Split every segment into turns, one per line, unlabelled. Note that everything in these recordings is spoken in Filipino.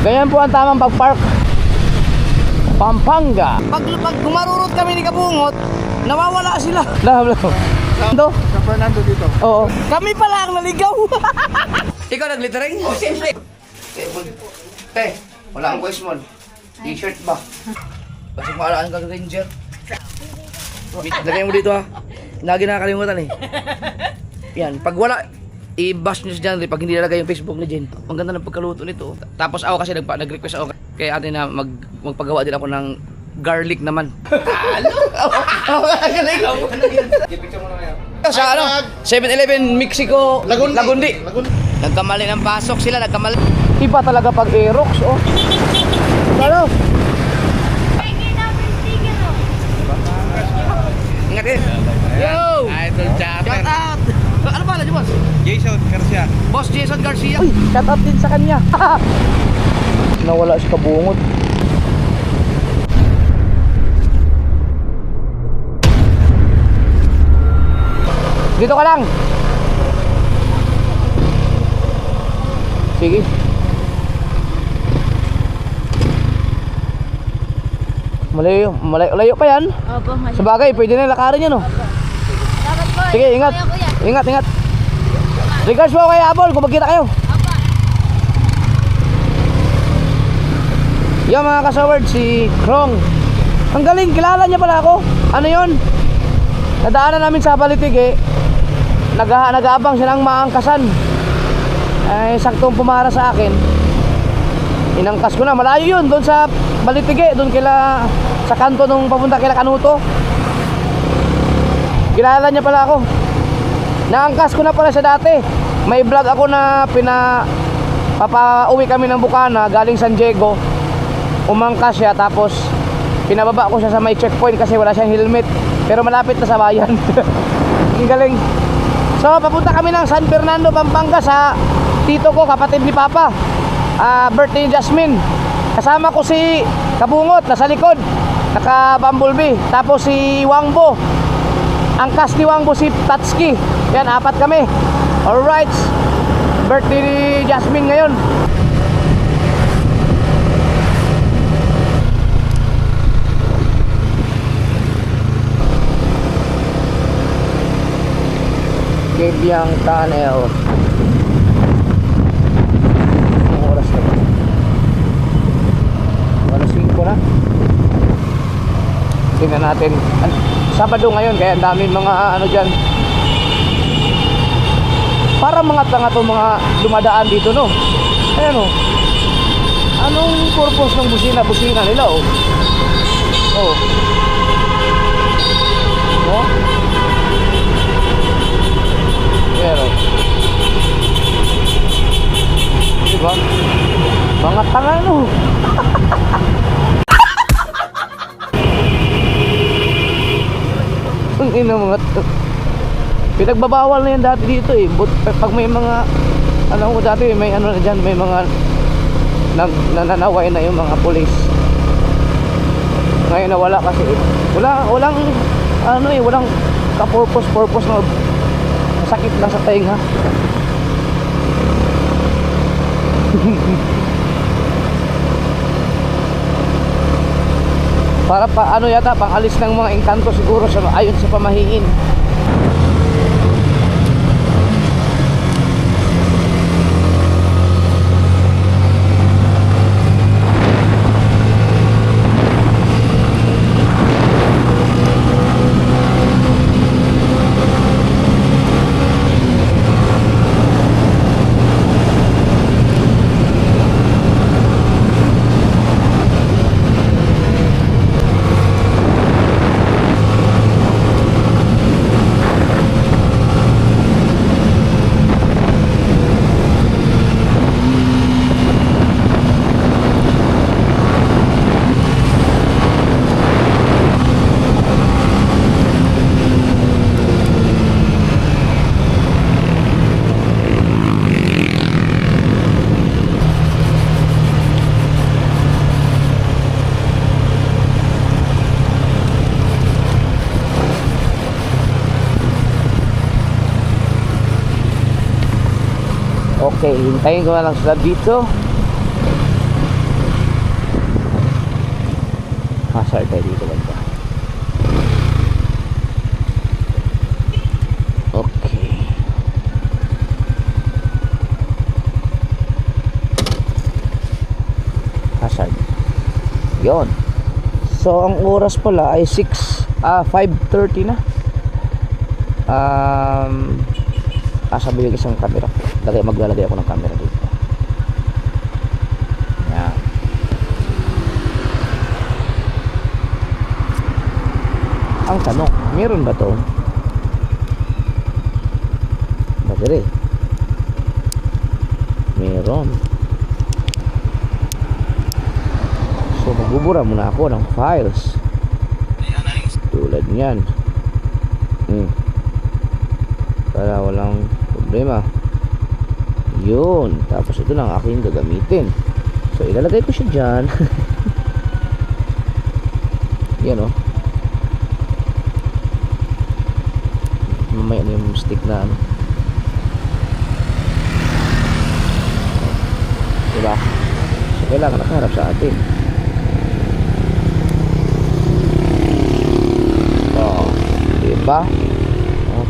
Ganyan po ang tamang pag-park. Pampanga.
Pag gumarurot kami ni Kabungot, nawawala sila.
Ito?
Sa Fernando dito.
Oo.
Kami pala ang naligaw. Ikaw naglittering? Oh, siyempre. Wala kang voice mo. T-shirt ba? Kasi maalaan kang ranger. Lagay mo dito ha. Lagi nakakalimutan eh. Yan, pag wala, i-bash nyo si John Ray pag hindi nalagay yung Facebook ni Jen. Ang ganda ng pagkaluto nito. Tapos ako kasi nag-request ako kay ate na magpagawa din ako ng garlic naman. Sa ano? 7-Eleven Mexico Lagundi. Nagkamali ng pasok sila, nagkamali.
Iba talaga pag Aerox, oh. Ano?
Ingat eh. Yo!
Idol Chopper.
Shout out! Ano pala niyo, boss?
Jason Garcia.
Boss Jason Garcia.
Uy, shout out din sa kanya. Nawala si Kabungot. Dito ka lang. Sige. Malayo pa yan.
Opo,
Sa bagay, pwede na lakarin yan, oh.
Dapat po.
Sige, ingat.
Kuya.
Ingat. Regards mo kay Abol, kung magkita kayo.
Opo.
Yung mga kasaward, si Krong. Ang galing, kilala niya pala ako. Ano yun? Nadaanan namin sa Balitige. Nag-aabang siya ng maangkasan. Ay, saktong pumara sa akin. Inangkas ko na. Malayo yun, doon sa Balitige. Doon kila, sa kanto nung papunta kila Kanuto. Kilala niya pala ako. Naangkas ko na pala siya dati. May vlog ako na papauwi kami ng Bukana galing San Diego. Umangkas siya tapos pinababa ko siya sa may checkpoint kasi wala siyang helmet. Pero malapit na sa bayan. Ang galing. So papunta kami ng San Fernando, Pampanga sa tito ko, kapatid ni Papa. Birthday ni Jasmine. Kasama ko si Kabungot nasa likod, naka Bumblebee. Tapos si Wangbo. Ang cast ni Wangbo si Tatsuki. Yan, 4 kami. Alright. Birthday ni Jasmine ngayon. Gebyang Tunnel. Ang oras na ba? Alas 5 na. Tingnan natin. Sabado ngayon kaya ang daming mga ano dyan. Para mga tanga to mga dumadaan dito, no? Ayan, oh. Anong purpose ng busina nila, oh? Oh. Oh. Pero diba? Mga tanga, no? Ang ina mga pinagbabawal na yan dati dito eh. But pag may mga alam ko dati may ano na dyan, may mga nananaway na yung mga pulis. Ngayon nawala kasi walang ano eh, walang ka-purpose na sakit lang sa tenga. Para pa ano yata pang alis ng mga engkanto siguro sa ayon sa pamahiin. Okay, hintayin ko na lang sila dito. Hazard tayo dito banda. Okay. Hazard. Yon. So ang oras pala ay 5:30 na. Sabi yung isang camera. Maglalagay ako ng camera dito. Yan. Ang tanong, meron ba to? Battery. Meron. So magbubura muna ako ng files. Tulad niyan. Para walang problema. Yun. Tapos ito lang aking gagamitin. So ilalagay ko siya dyan. Yan o. Mamaya na yung stick na ano. Diba? So kailangan nakaharap sa atin. Oh, diba? Oh.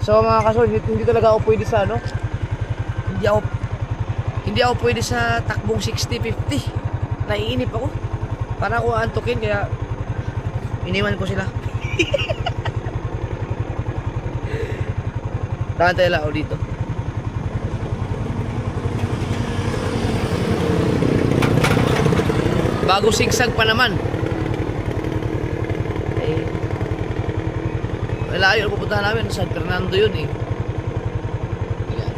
So mga kasul, hindi talaga ako pwede sa ano. Hindi ako pwede sa takbong 60-50. Naiinip ako. Para ako antukin kaya iniwan ko sila. Nakantay lang ako dito. Bago sigsag pa naman. Eh, malayo ang pupuntahan namin. San Fernando yun eh. Ayan.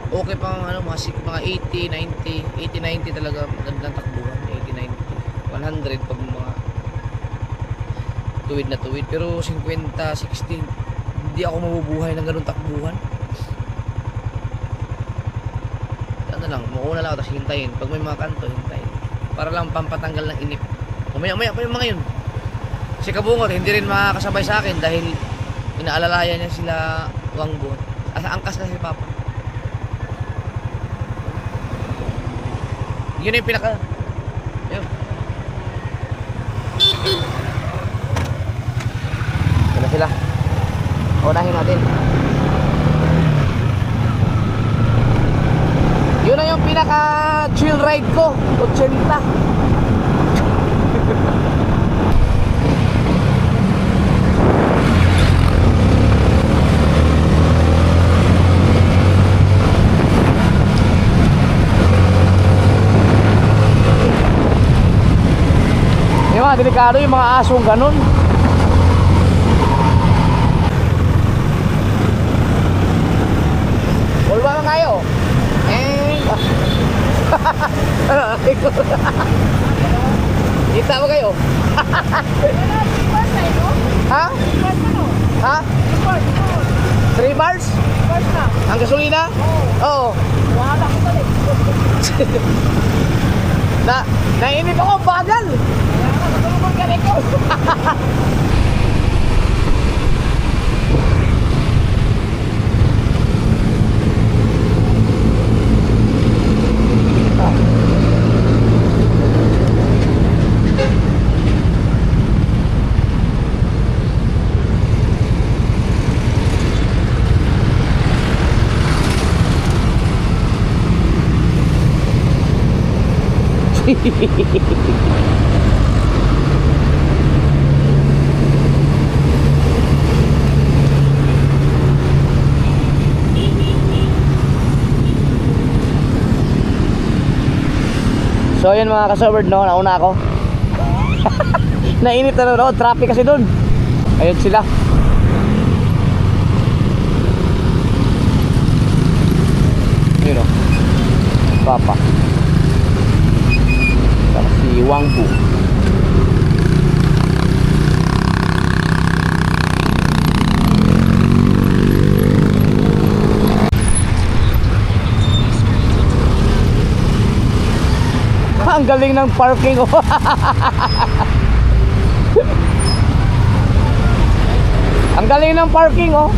Okay pang ano, mga 80, 90 talaga magandang takbuhan. 80, 90, 100 pag mga tuwid na tuwid. Pero 50, 60 hindi ako mabubuhay ng ganun takbuhan. Ano lang, mauna lang ako tapos hintayin. Pag may mga kanto, hintayin. Para lang pampatanggal ng inip. Umaya pa yung mga yun. Si Kabungot, hindi rin makakasabay sa akin dahil inaalalayan niya sila Wangbo. Angkas na si Papa. Yun yung pinaka... Yun. Yun na sila. Unahin natin. Yun na yung pinaka chill ride ko. 80. Yung mga delikado yung mga asong ganun. Ulwa na kayo. Kita mo kayo? Ha? Ha? 3 bars? Ang gasolina? Oo. Nainip ako, bagal. So yun mga ka-server, no, nauna ako. Nainit na road, traffic kasi dun. Ayun sila. Ayun o, Papa. Saka si Wangbu. Ang galing ng parking oh. Ang galing ng parking oh.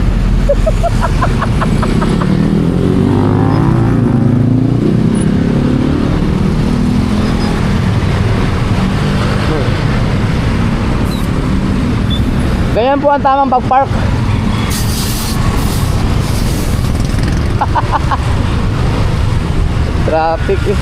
Ayan po ang tamang pag-park. Traffic eh.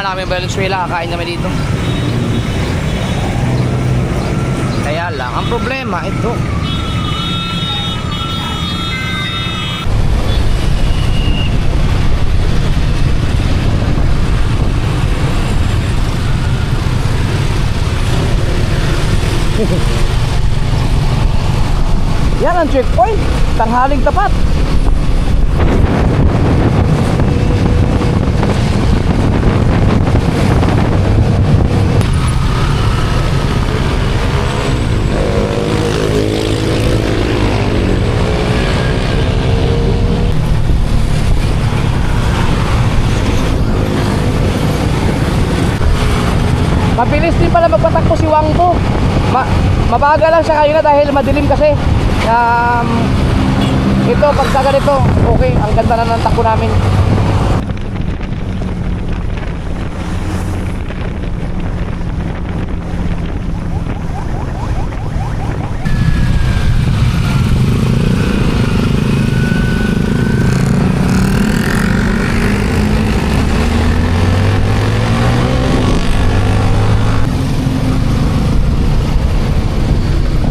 Kami Valenzuela, kakain kami dito. Kaya lang, ang problema ito. Yan ang checkpoint, tanghaling tapat. Mabilis din pala magpatakbo si Wangpo. Mabagal lang siya kanina dahil madilim kasi. Ito, pag sa ganito, okay, ang ganda na ng takbo namin.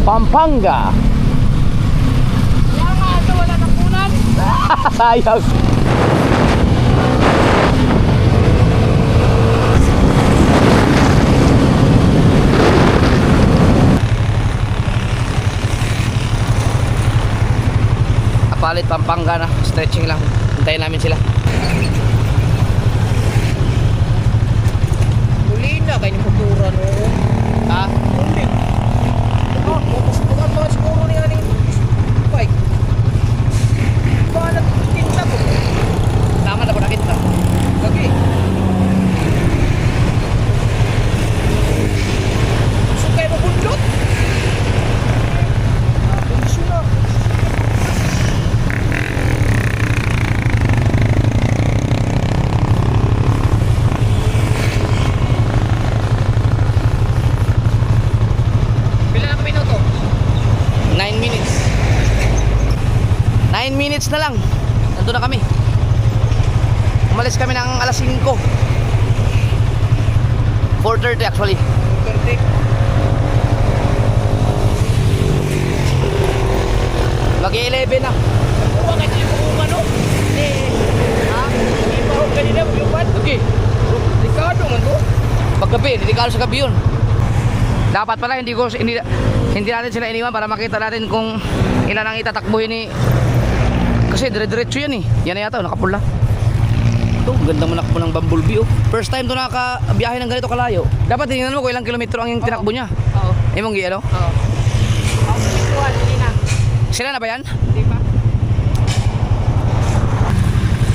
Pampanga.
Kaya nga, ito wala nang punan.
Sayang. Kapalit Pampanga na, stretching lang. Hintayin namin sila.
Huli na kayo ni Kultura no.
Ha?
Huli. Bukan mga siguro ni aning bike. Baka nagtinta ko.
Tama na po nakita.
Lagi. Gusto kayo mabundot? Gusto na. Bilang minuto?
9 minutes. 9 minutes na lang. Nandun na kami. Umalis kami ng alas 5. 4:30 actually.
Perfect.
Mag-11 na.
Huwag kayo tayo kung ano.
Ha?
Hindi pa ako kanina. Yung pan.
Okay.
Delikado man to.
Paggabi, delikado sa gabi yun.
Dapat pala hindi natin sila iniwan para makita natin kung ilan ang itatakbuhin ni. Kasi dire-diretso yan eh. Yan na yata, nakapula. Ito, ganda manakbo ng Bumblebee oh. First time to nakabiyahe ng ganito kalayo. Dapat tingnan mo kung ilang kilometro ang yung tinakbo niya.
Oo.
Imong ano?
Oo. Hindi na.
Sila na ba yan?
Hindi pa.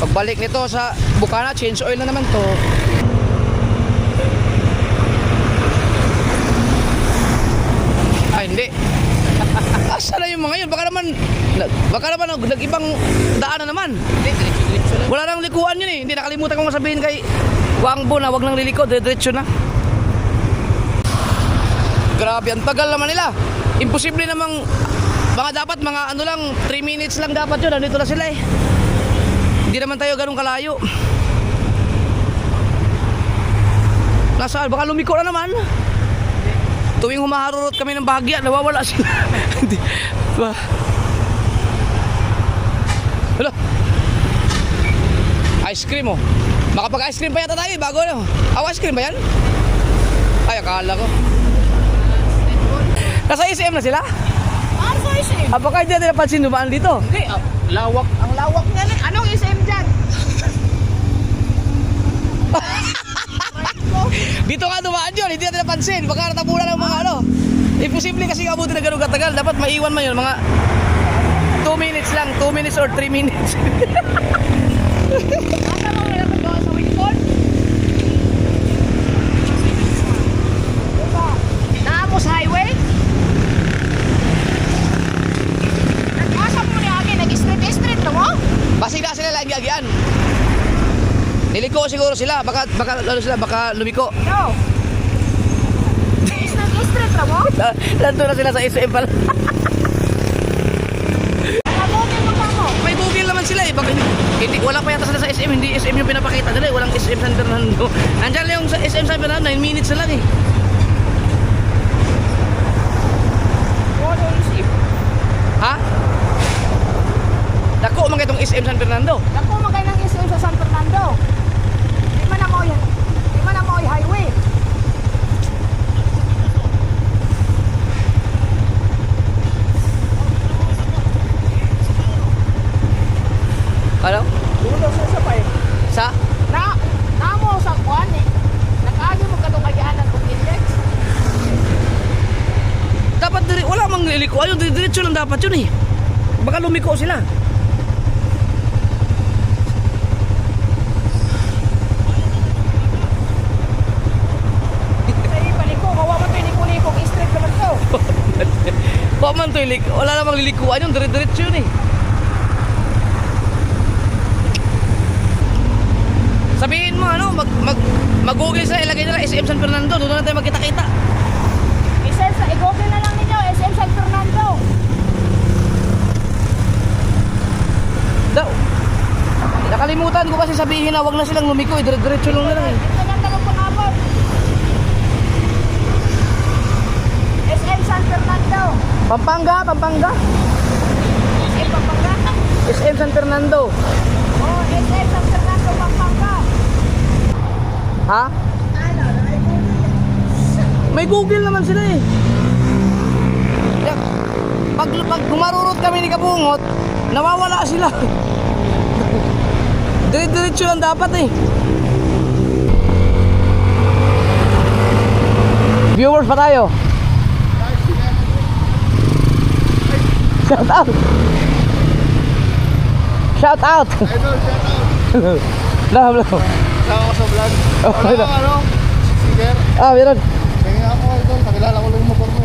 Pagbalik nito sa Bukana, change oil na naman to. Ay, hindi. Asa na yung mga yun? Baka naman nag-ibang daan na naman.
Hindi, diretso lang.
Wala nang likuan yun eh. Hindi, nakalimutan kong sabihin kay Wangbo na wag nang liliko, diretso na. Grabe, ang tagal naman nila. Imposible namang dapat mga ano lang, 3 minutes lang dapat yun. Nandito na sila eh. Hindi naman tayo ganun kalayo. Nasaan? Baka lumiko na naman. Tuwing humaharurot kami ng bahagya, nawawala sila. Hindi. Hala. Ice cream oh. Makapag-ice cream pa yata tayo bago ano. Ice cream ba yan? Ay, akala ko. Nasa SM na sila?
Ah, sa SM?
Baka hindi natin napansin dumaan dito.
Hindi, lawak. Ang lawak nga na. Anong SM dyan?
Dito nga dumaan yun, hindi natin napansin. Baka natapunan ng mga ano. Imposible kasi abutin na ganun katagal. Dapat maiwan man yun, mga 2 minutes lang, 2 minutes or 3 minutes.
Asa mo wala ko doon sa Winston? Naamos highway? Asa mo ni Agi? Nag-street na mo?
Basig na sila lagi agian. Niliko siguro sila, baka lumiko.
No. Street na mo?
Nandun na sila sa SM pala.
Nakabukin mo ka mo?
May Google naman sila eh. Hindi, wala pa yata sila sa SM, hindi SM yung pinapakita nila eh. Walang SM San Fernando. Andiyan lang yung sa SM San Fernando, 9 minutes na lang eh.
Ano isip?
Ha? Dako man itong SM San Fernando.
Naku, magay ng SM sa San Fernando. Di man na mo highway.
Ano?
Dulo sa sapay.
Sa?
Namo sa kuan eh. Nakaagi mo katong kagyanan kong index.
Dapat diri, wala mang liliko. Ayun, diretso lang dapat yun eh. Baka lumiko sila.
Sa ipaliko, kawa mo ito iliko-likong street naman to.
Baka man to, wala namang lilikuan yun, diretso yun eh. Sabihin mo ano, mag-google sila, ilagay nila SM San Fernando, doon na tayo magkita-kita.
I-google na lang ninyo, SM San Fernando.
Daw. Nakalimutan ko kasi sabihin na wag na silang lumiko, diretso lang na lang eh.
Ito lang talong pangabot. SM San Fernando.
Pampanga.
SM Pampanga.
SM San Fernando.
Oh, SM San Fernando, Pampanga.
Ha? May Google naman sila eh. Pag gumarurot kami ni Kabungot, nawawala sila. Diretso lang dapat eh. Viewers pa tayo. Shout out. Shout out. Love.
Sama ko sa vlog.
Oh,
Wala kang ano? Sticker.
Meron.
Kaya ako ito, nakilala ko lang yung motor mo.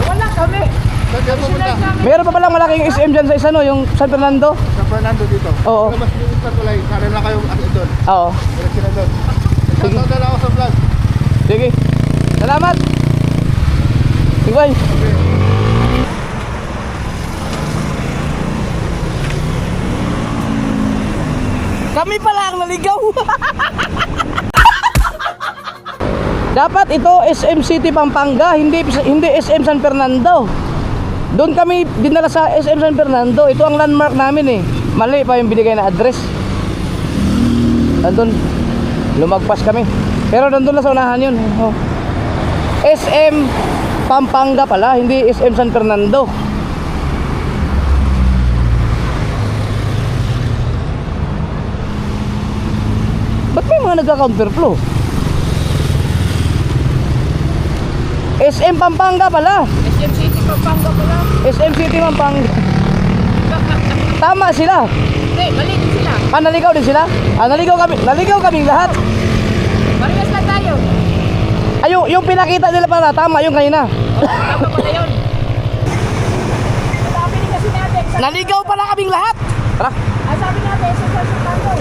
Wala kami.
Saan ka pupunta?
Meron pa palang malaking SM dyan sa isa no, yung San Fernando.
Sa Fernando dito.
Oo.
Mas dito sa tulay. Narin lang kayo doon.
Oo.
Diretso na doon.
Sige.
Shoutout na ako sa vlog.
Sige. Salamat. Sige, bye. Kami pala ang naligaw. Dapat ito SM City Pampanga, hindi SM San Fernando. Doon kami dinala sa SM San Fernando. Ito ang landmark namin eh. Mali pa yung binigay na address. Nandun, lumagpas kami.
Pero nandun na sa unahan yun. Oh. SM Pampanga pala, hindi SM San Fernando. Ba't may mga nagka-counterflow? SM Pampanga pala.
SM City, Pampanga pala.
SM City Pampanga. Tama sila.
Hindi, mali din sila.
Naligaw din sila? Naligaw kaming lahat.
Parehas lang tayo.
Ay, yung pinakita nila pala, tama yung kanina.
Tama pala yun. Sabi ni kasi natin,
Naligaw pala kaming lahat. Tara.
sabi natin, sa San Fernando.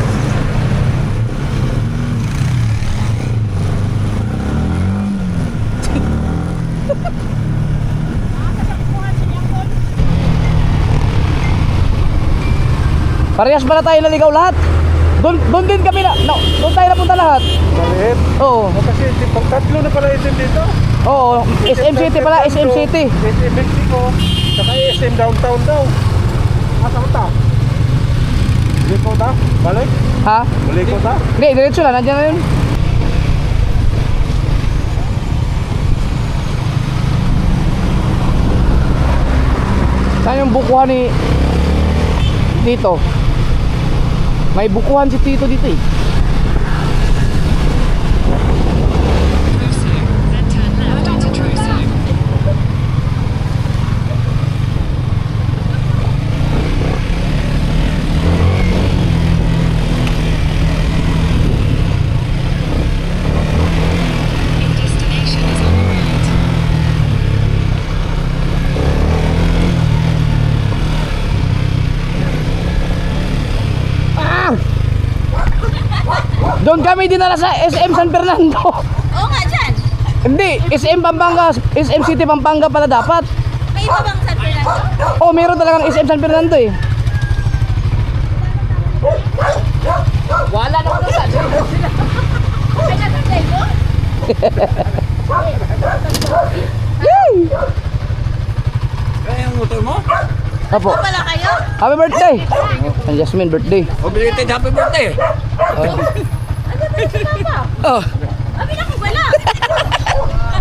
Parehas pala tayo naligaw lahat. Doon din kami doon tayo napunta lahat.
Maliit.
Oo.
Kasi tatlo na pala SM dito.
Oo, SM City pala, SM City.
SM Mexico. Saka SM Downtown daw. Asa ka ta? Liko ta? Balik?
Ha?
Liko ta?
Hindi, diretso lang, nandiyan na yun. Saan yung bukuhan ni dito? May bukuhan si Tito dito eh.
Then turn left onto Troso. Your destination is on the right.
Doon kami dinala sa SM San Fernando.
Oo nga dyan.
Hindi, SM Pampanga, SM City Pampanga pala dapat.
May iba bang San Fernando?
Oh, meron talagang SM San Fernando eh.
Wala naman doon sila.
Ay, natagay mo?
Kaya yung motor mo?
Apo.
Wala kayo?
Happy birthday. Ang Jasmine birthday.
O, belated happy birthday.
Ano ba si Papa?
Oh,
Sabi na ko wala.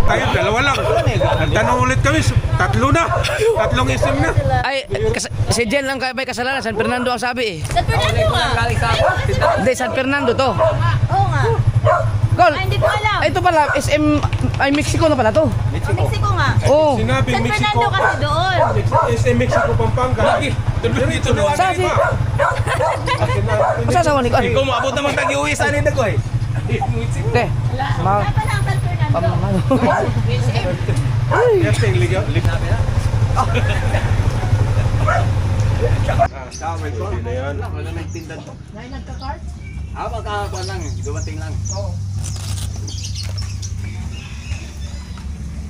Tayo, dalawa lang. Ang tanong ulit kami, tatlo na. Tatlong SM na.
ay si Jen lang may kasalanan, San Fernando ang sabi eh.
San Fernando nga.
Hindi, San Fernando to.
Oo nga.
Gol.
Ay, hindi ko alam.
Ay, ito pala, SM, ay Mexico na pala to.
Mexico nga.
Oh.
Sinabi
San
Mexico.
Fernando kasi doon.
SM Mexico, Pampanga. Dito na.
Sa si, masasawa ni Kan.
Ikaw maabot naman tagi-uwi sa anin ko eh.
Hindi. Ma,
Saan pala ang San Fernando?
Yes, ligaw. Hindi na yan.
Wala nagtinda to. Magkakakuan lang eh. Dumating lang.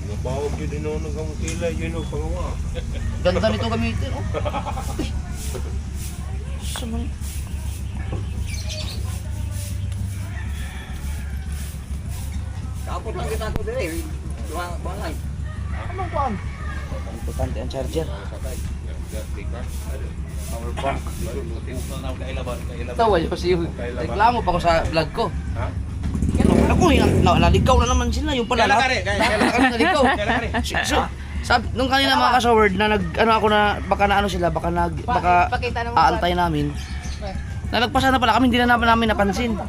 Nabawag yun din ako nagang kilay. Yun ang pangawa.
ganda nito gamitin, oh. Sumay.
Kapot lang kita ko din eh. Buwangan.
Anong kuan? Importante ang charger. Tawa niyo kasi yung reklamo pa ko sa vlog ko.
Ha?
Ako, naligaw na naman sila. Yung pala lahat. Kami naligaw. Nung kanina mga kasaward na ano ako na baka aantay namin. Nalagpasan na pala kami, hindi na namin napansin.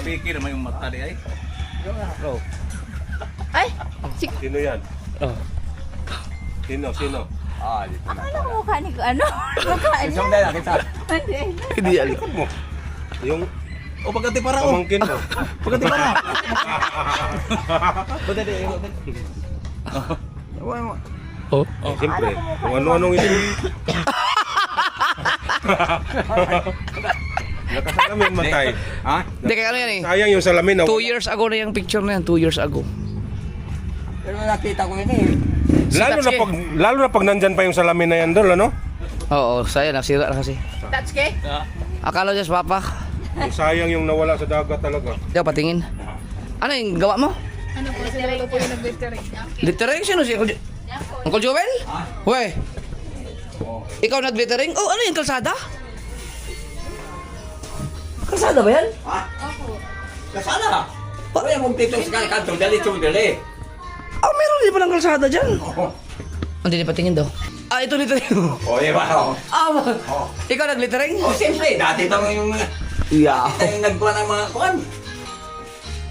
Piki naman yung mata di ay.
Ay,
Sino yan? Sino?
Dito na.
ano mukha ni ano? Mukha niya?
Isang dala kita.
Hindi.
Hindi alam.
Mo. Yung
O pagkati para o.
pamangkin mo.
Pagkati para. Buti di.
Siyempre, kung ano-anong ito. Nakasalamin man tayo.
Ha?
Hindi, kaya ano yan eh.
Sayang yung salamin.
2 years ago na yung picture na yan, 2 years ago.
Pero nakita ko yun eh.
Lalo na pag nandyan pa yung salamin na yan doon, ano?
Oo, sayang, nasira na kasi.
Tatsuke?
Akala niya sa papa.
Sayang yung nawala sa dagat talaga.
Di ako patingin. Ano yung gawa mo?
Ano po, sila po yung nag-littering.
Literation o si Uncle Joel? Uy!
Ikaw nag-glittering? Oh, ano yung kalsada? Kalsada ba yan?
Ha? Kasana. Kaya mong tito sa kanto, dali.
Ah, meron din palang kalsada dyan.
Oo.
Hindi pa tingin daw. Ah, ito glittering.
O, di ba? Oo.
Ah,
Oo.
ikaw nag-glittering?
O, siyempre, dati ito yung
Yeah.
nagbuwan ng mga kuwan.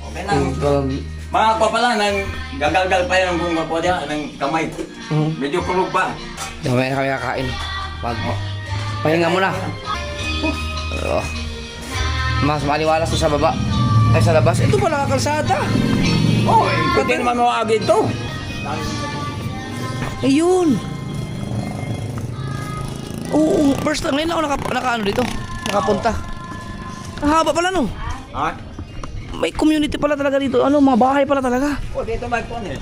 Okay na. Mga kwa pala, nang gagalgal pa yan kung po niya, ng kamay. Medyo kulog pa.
Damay na kami kakain. Pahinga muna. Mas maliwalas to sa baba. Ay, sa labas. Ito pala kalsada.
Oh, hindi naman mawagi ito.
Ayun. Oo, first time ngayon ako naka ano dito. Nakapunta. Ang haba pala no.
Ha?
May community pala talaga dito. Ano, mga bahay pala talaga.
O, dito may kuwan eh.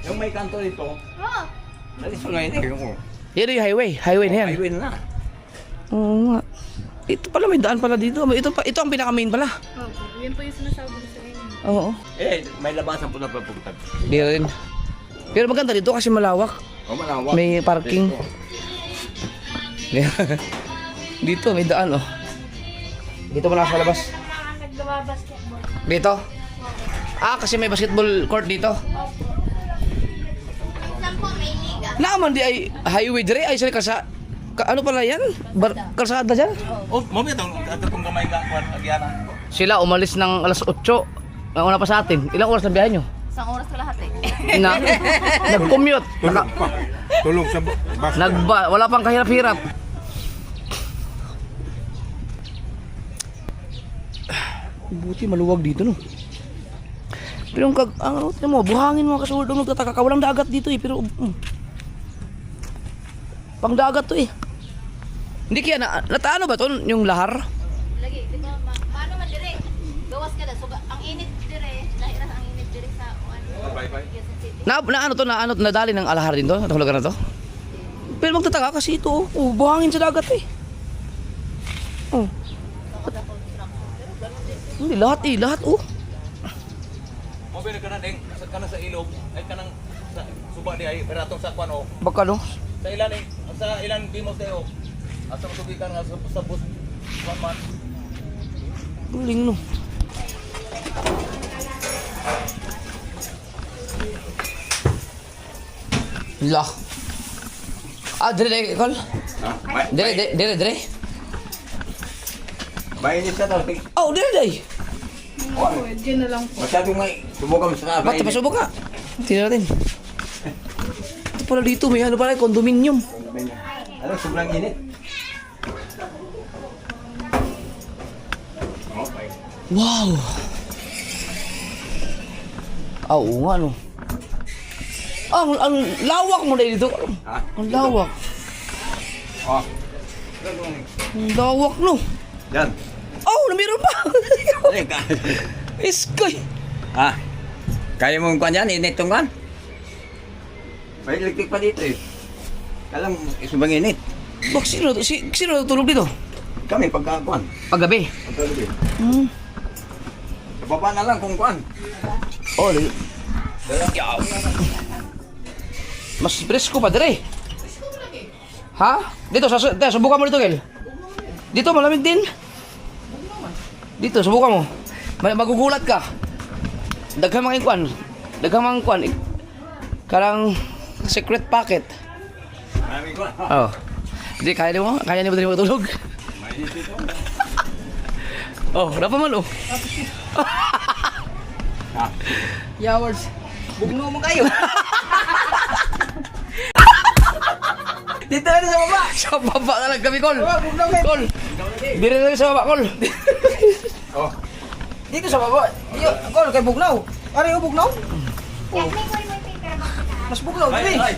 Yung may kanto dito. Dali sa ngayon eh. Yung
Yan yung highway. Highway na yan.
highway na.
Oo nga. Ito pala, may daan pala dito. Ito ang pinaka-main pala.
Opo, yun po yung sinasabi ko sa inyo.
Oo.
Eh, may labasan po na papunta.
Di rin. Pero maganda dito kasi malawak.
O, malawak.
May parking.
Dito.
Dito, may daan oh. Dito mo lang sa labas.
Nagbabasketball.
Dito? Ah, kasi may basketball court dito.
Saan po may liga?
Naaman di ay highway dire ay sa ano pala yan? Kalsada dyan?
Oh, mami itong kung kamay nga kuwan agyana.
Sila umalis ng alas 8. Ang una pa sa atin. Ilang oras na biyahe nyo?
Isang oras ko lahat eh.
Nag-commute.
Tulog sa bus.
Wala pang kahirap-hirap. Buti maluwag dito no. Pero ang mo, buhangin mga kasuldo nagtataka ka. Walang dagat dito eh, pero pang dagat to eh. Hindi kaya nataano ba to yung lahar?
Lagi, di ba? Paano man dire? Gawas ka na. So, ang init dire. Lahiran ang init dire sa ano.
Bye-bye.
Quezon City.
Nadali ng alahar din to, itong lugar na to. Pero magtataka kasi ito, buhangin sa dagat eh. Oh. Hindi, lahat oh.
Mami na kanan ding sa ilog ay kanang sa suba di ay beratong sa kuan o.
Baka no?
Sa ilan bimos tayo. Asang tubikan nga sa bus. Kuan man.
Galing no. Lah. Ah, dire, Col.
Ha?
Dire.
Bayin sa daw.
Oh, dire.
Diyan na lang po.
Masyadong may subukan sa
Bata, pasubok ka. Tingnan natin. Ito pala dito, may ano pala, condominium.
Ano, sobrang init.
Wow. Ah, oo nga no. Ang lawak mo na dito.
Ha?
Ang lawak.
Oh.
Ang lawak no.
Yan.
Oh, meron pa.
Alin ka?
Iskoy.
Ha? Kaya mong kuan yan, init tong kan? May electric pa dito eh. Kalang sobrang init.
Bak, sino natulog dito?
Kami pagkakuan.
Paggabi.
Pagkakuan.
Hmm.
Baba na lang kung kuan.
Oh, yaw. Mas presko pa dire. Ha? Dito, subukan mo dito, Gel. Dito, malamig din. Dito, subukan mo. Magugulat ka. Daghang mga kwan. Karang secret packet.
Marami kuan.
Oh. Hindi, kaya mo din matulog. Oh, dapat man oh.
Yawards. Bugno mo kayo. Dito na sa baba.
Sa baba na lang kami, Kol.
Bugno men.
Kol. Dito na sa baba, Kol.
Oh.
Dito sa baba. Yo, Kol kay Bugnaw. Ano yung Bugnaw? Mas Bugnaw
Ay,
dito.
ay.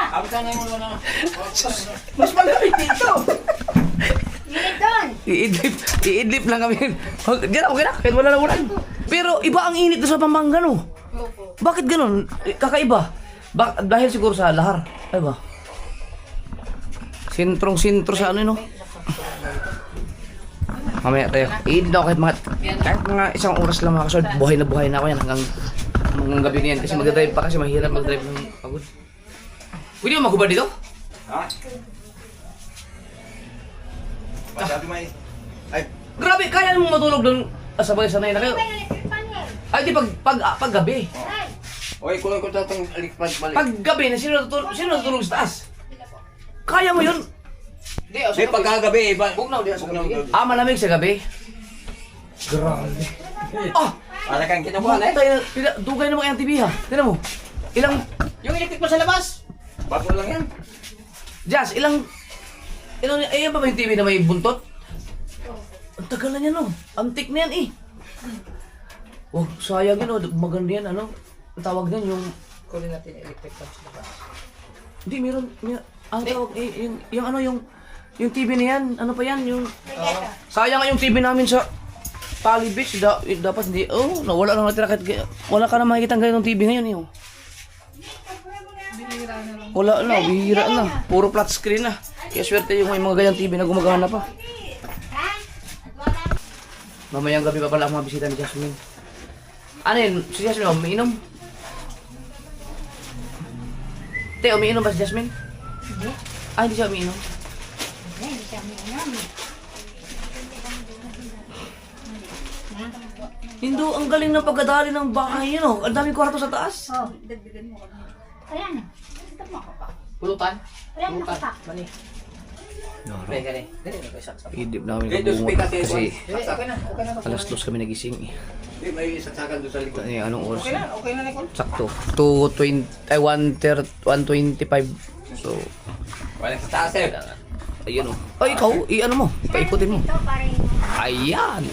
Abitan na mo na.
Mas malamig dito.
Iidlip lang kami. Diyan, okay na. Kahit wala na ulan. Pero iba ang init sa Pampanga, no? Bakit ganun? Kakaiba. Dahil siguro sa lahar. Ay ba? Sintrong-sintro sa ano, no? Mamaya tayo. Iidlip ako kahit mga isang oras lang mga kasod. Buhay na ako yan hanggang gabi na yan. Kasi magdadrive pa kasi mahirap magdrive ng pagod. Pwede mo maghubad dito?
Ha? Masyado may... Ay,
Grabe, kaya mong matulog doon. Sabay sanay na kayo.
May electric fan yan.
Ay, di pag gabi.
Ay,
oy, kulang ko tatang alikpad balik.
Pag gabi na sino natulog sa taas? Kaya mo yun? Di,
Di, pagkagabi, iba.
Bugnaw di sa
Bugnaw
gabi.
doon.
Malamig sa gabi. Grabe. Ah!
Para kang kinabuhan eh.
Dugay naman yung TV ha. Tignan mo. Ilang,
Yung electric mo sa labas.
Bago lang yan.
Jazz, ilang, ayan ba yung TV na may buntot? Ang tagal na niya no. Antik na yan eh. Oh, sayang yun oh. Maganda yan ano. Ang tawag din yung,
Kunin natin yung electric fan sa labas.
hindi meron, ang tawag yung ano yung TV na yan. Ano pa yan yung, sayang nga yung TV namin sa Pali Beach. Dapat hindi, oh, nawala na natira kahit, wala ka na makikita ang ganitong TV ngayon eh. Oh. Wala na, bihira na. Puro flat screen na. Kaya swerte yung may mga ganyang TV na gumagana pa. Mamayang gabi pa pala ang mga bisita ni Jasmine. Ano yun? Si Jasmine, umiinom? Te, umiinom ba si Jasmine?
Hindi.
Ah, hindi siya umiinom.
Hindi siya umiinom.
Hindo, ang galing ng pagkadali ng bahay yun oh. Ang daming kwarto sa taas.
Oh, dagdagan mo kami. Ayan. Gusto mo ako pa.
Pulutan.
Ayan, nakapa.
Mani. Gani, gani. Gani na kayo saksak.
Idip namin
Dito,
kabungot
speak kasi.
kasi
Okay na.
alas 2 kami nagising eh.
Di, may saksakan doon sa likod.
Ano, anong oras?
Okay na, Nicole.
Sakto. 1:25. So,
Wala sa taas eh.
ayun oh. Ay, ikaw, ano mo? Paikutin mo.
Ito, parang
Ayan.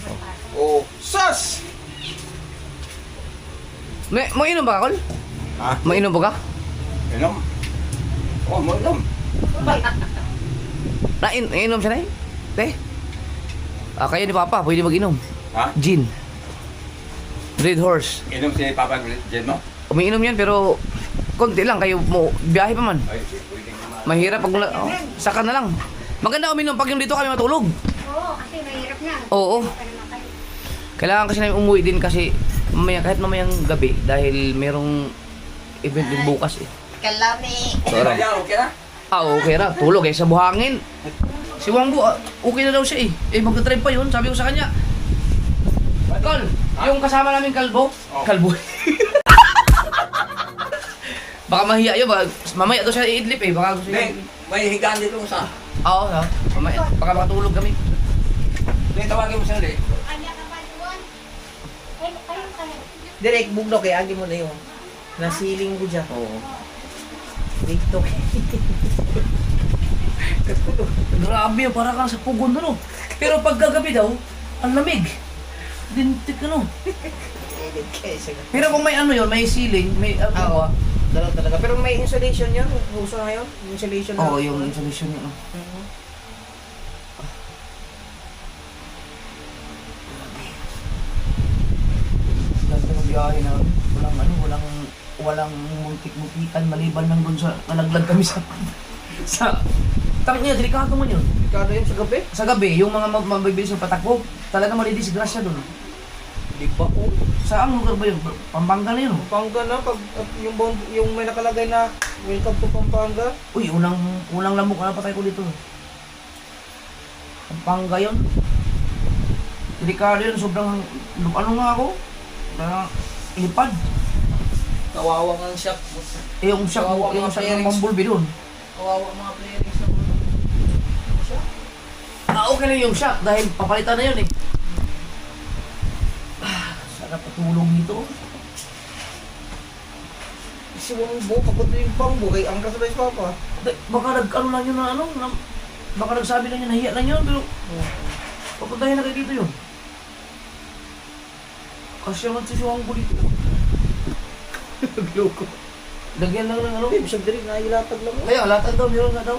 Oh.
Oh.
Sus!
Mainom ba ka, Kol?
Ha?
Mainom ba ka?
Inom. Oh, mo inom.
Inom siya na eh? Te? Kaya ni Papa, pwede mag-inom.
Ha?
Gin. Red Horse.
Inom si Papa Jen mo?
Umiinom yan pero konti lang, kayo mo biyahe pa man.
Ay, pwede nga.
Mahirap pag saka na lang. Maganda uminom pag yung dito kami matulog.
Oo, kasi mahirap na.
Oo.
Pa naman kayo.
Kailangan kasi namin umuwi din kasi mamaya, kahit mamayang gabi dahil merong event din bukas eh.
Kalami.
Okay na yan, okay na?
Okay na, tulog eh sa buhangin. Si Wangbo, okay na daw siya eh. Magta-drive pa yun, sabi ko sa kanya. Kol, yung kasama namin kalbo.
Oh.
Kalbo. Baka mahiya yun, mamaya daw siya iidlip eh. Baka gusto
Hindi,
niya.
may higaan dito sa...
Oo, mamaya. Baka makatulog kami.
Hindi, tawagin mo siya ulit.
Kanya ka ba doon? Ay, kayo.
Direk, bugno kay agi mo na yun. Nasiling ko dyan.
Oo.
Dito.
Grabe, para kang sa pugon na no. Pero pag gagabi daw, ang lamig. Dintik ano. Pero kung may ano yun, may ceiling, may
Oo. Dalaw talaga. Pero may insulation yun. Uso ngayon. Insulation na.
Oo, yung insulation yun. Ganda ng biyahe na walang muntik-muntikan maliban lang doon sa nalaglag kami sa tangin niya, delikado man yun.
Kano yun sa gabi?
Sa gabi, yung mga mabibilis ng patakbo, talaga malidisgrasya doon.
Di ba? Oh.
Saan lugar ba yun? Pampanga na yun.
Pampanga na. Pag at yung may nakalagay na welcome to Pampanga.
Uy, unang lamok na patay ko dito. Pampanga yun. Delikado yun, sobrang, ano nga ako? Parang ilipad.
Kawawa nga ang shock.
Yung shock
Kawawa
ng
mga players.
Bumblebee doon.
Kawawa mga players na
Okay na yung shock dahil papalitan na yun eh. Sarap patulong dito.
Si Wangbo, kapag yung Wangbo, kay ang kasabay sa Papa.
Baka nag-ano lang yun na baka nagsabi lang yun, nahiya lang yun, pero papuntahin na kayo dito yun. Kasi naman si Wangbo dito.
Nagloko.
Lagyan lang ng ano.
Hindi, bisag diri, nailatag lang.
Kaya, latag daw, meron nga daw.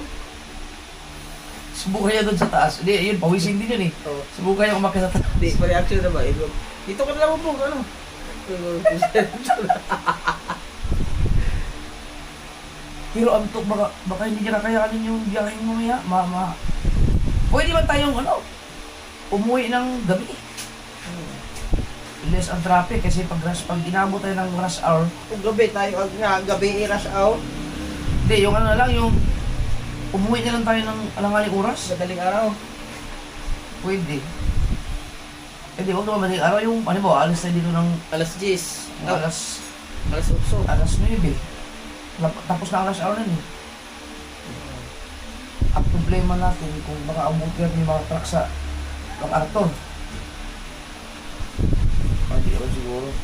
Subukan niya doon sa taas. Hindi, yun, pawising din yun eh.
Oo.
Subukan niya kumakit sa taas.
Hindi, pa-reaction na ba? Dito ka na lang po, ano?
Pero antok, baka hindi niya kakayanin yung biyaheng mamaya. Pwede man tayong umuwi ng gabi. Less ang traffic kasi pag inabot tayo ng rush hour,
Kung gabi tayo, gabi i-rush out.
hindi, yung ano na lang, yung umuwi na lang tayo ng alangaling oras.
Madaling araw. Pwede. Hindi, huwag naman madaling araw yung, ano ba, alis tayo dito ng
Alas 10.
alas
Alas 8.
9. Tapos na alas araw na eh. Ang problema natin kung baka abutin yung mga truck sa MacArthur. Hindi naman siguro.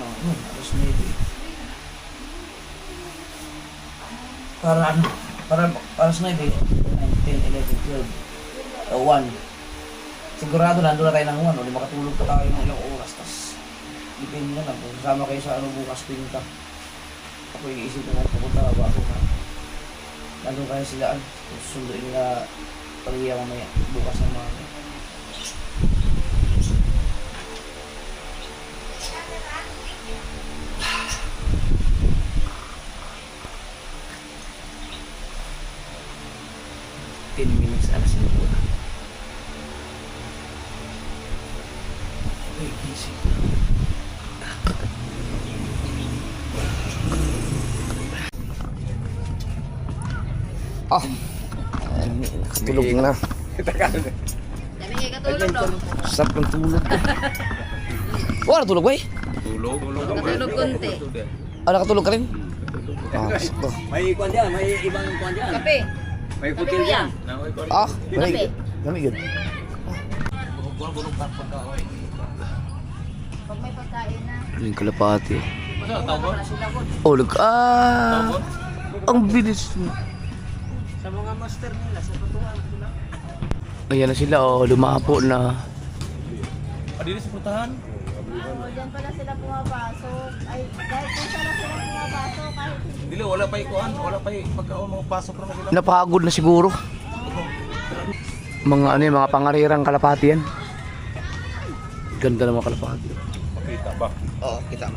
Alas 9. Para ano? Para sa 9, 9, 10, 11, 12, 1. Sigurado nandun na tayo ng 1, o di makatulog pa tayo ng ilang oras. Tas, depende na lang kung kasama kayo sa ano bukas pinta. Ako iisip na pupunta na ba ako ka. Nandun kayo sila, susunduin nila pariya mamaya bukas ng mga. Minutes alas 5 na. Ay, gising na. Ah, tulog na.
Dami kayo katulog, no?
Sarap ng tulog ko. Wala tulog ba eh?
Katulog konti.
Ah, nakatulog ka rin? Ah, sakto.
May kuwan dyan, may ibang kuwan dyan.
Kape.
May putil dyan.
Ah, lamig. Lamig yun.
Pag may pagkain na.
Yung kalapati. Oh, look. Ah! Ang bilis.
Sa mga master nila, sa patuan sila.
Ayan na sila, oh. Lumapo na.
Adili sa putahan.
Diyan pala sila pumapasok. Ay, kahit kung saan sila pumapasok, kahit hindi.
Dili, wala pa ikuan, wala pa pagkaon mga pasok na sila.
Napagod na siguro. Mga ano yung mga pangarirang kalapati yan. Ganda ng mga kalapati.
Makita ba?
Oo, kita mo.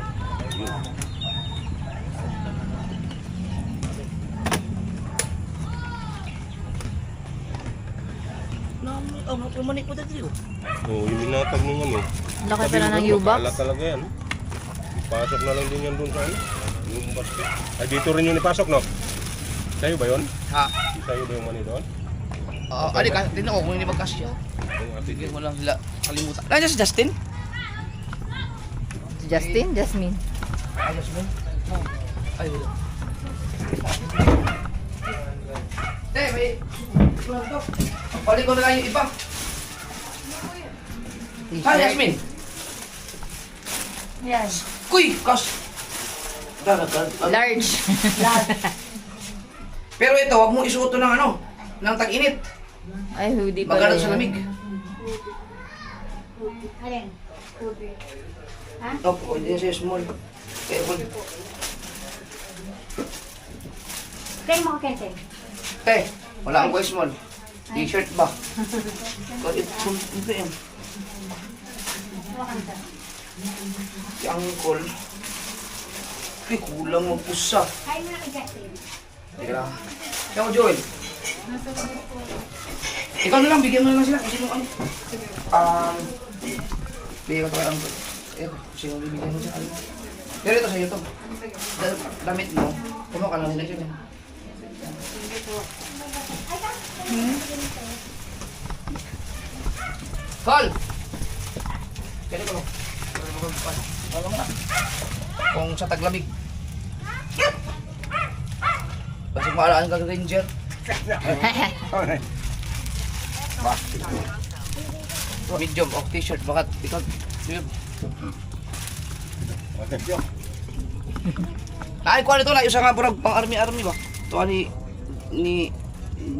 Manik po dati.
Oo, yung binatag ng ano.
Laki pala ng U-box.
Wala talaga yan. Ipasok na lang din yan doon sa ano. Yung basket. Ay, dito rin yung ipasok, no? Sa'yo ba yun?
Ha?
Sa'yo ba yung money doon?
Oo, tingnan ko kung hindi magkasya. Bigyan mo lang sila kalimutan. Nandiyan si Justin?
Justin? Jasmine.
Ah, Justin? Ay, wala. May... Balik ko na lang yung iba. Hi, Jasmine.
Yan.
Kuy, kas.
Large.
Pero ito, wag mo isuot ng ano, ng tag-init.
Ay, hoodie pala
Magalat sa lamig.
Alin?
Opo, hindi siya small. Careful.
Kaya mo kente.
Wala akong small. T-shirt ba? Ito yan. Si Uncle. Ay, kulang magpusa.
Hi, mga Justin.
Teka lang. Ikaw, Joel. Ikaw na lang, bigyan mo na lang sila kung sino ano. Bigyan ko ito kay Uncle. Ito, kung sino bibigyan mo siya. Pero ito sa'yo to. Damit mo, kumuha ka lang nila dyan. Call! Kaya ko. Wala mo na. Kung sa taglamig. Kasi maalaan ka Ranger. Medium o t-shirt. Bakit? Ikaw. Yun. Naikuha nito na. Isa nga parang pang army-army ba? Ito ni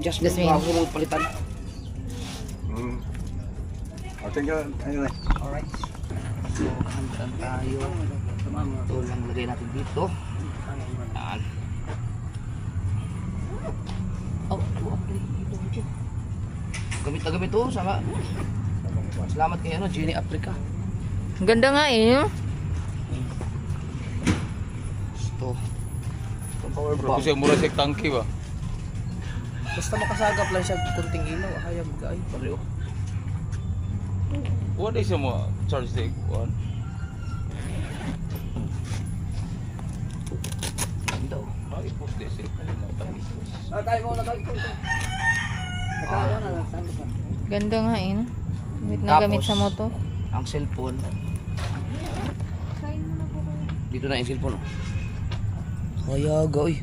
Jasmine. Mga palitan. Alright. So, handaan tayo. Ito lang lagay natin dito. Yan. Oh, dito. Gamit na gamit to. Sama. Salamat kay ano, Jenny Africa.
Ang ganda nga eh.
Ito. Ito power bank.
Kasi mura siya tangki ba?
Basta makasagap lang siya kunting ilaw. Hayag guys. Pareho.
What is yung mga charge take? One?
Ganda oh.
Ay, post this. Kalimutan ito.
Tayo mo na tayo.
Ganda nga eh. No? Gamit na
Tapos,
gamit sa motor.
ang cellphone. Dito na yung cellphone. Hayaga, uy.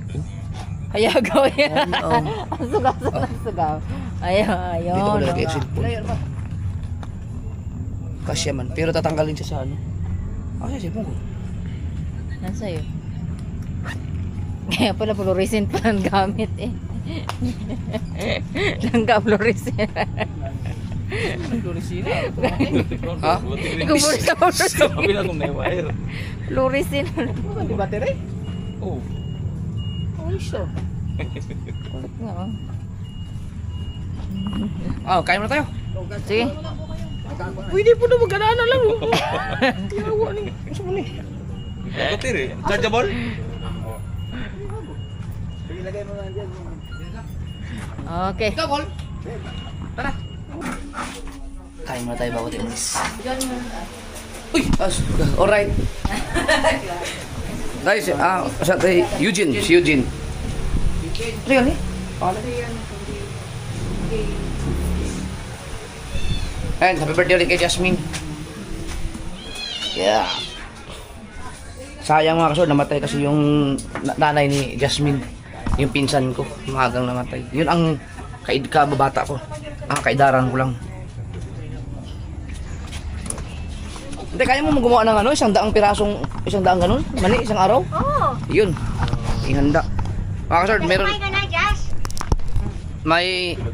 Hayaga yan.
Ang
Ang sugaw ng sugaw. Ayun, ayun.
Dito ko nalagay yung cellphone. Kasya man. Pero tatanggalin siya sa ano. Kasi cellphone ko.
Nasa'yo. Kaya pala fluorescent pa ang gamit eh. Langga fluorescent.
Ha?
Ikaw muna sa fluorescent. Fluorescent.
Di battery?
Oo.
Kulit nga oh.
Kaya mo na tayo.
Sige.
Pwede po na magkanana lang. Yawa ni. Gusto mo ni.
Battery. Chargeable?
Okay.
Ikaw, Col. Tara. Kain muna tayo bago tayo umalis. Uy! Alright. Guys, sa Eugene. Si Eugene. Ano yan eh? Ayan, happy birthday ulit kay Jasmine. Yeah. Sayang mga kasod, namatay kasi yung nanay ni Jasmine. Yung pinsan ko, magang namatay. Yun ang kababata ko. Ang kaidaran ko lang. Hindi, kaya mo gumawa ng ano, 100 pirasong, 100 ganun? Mani, isang araw?
Oo.
Yun. Ihanda. Mga kasod, meron,
Kumain ka na, Josh.
may,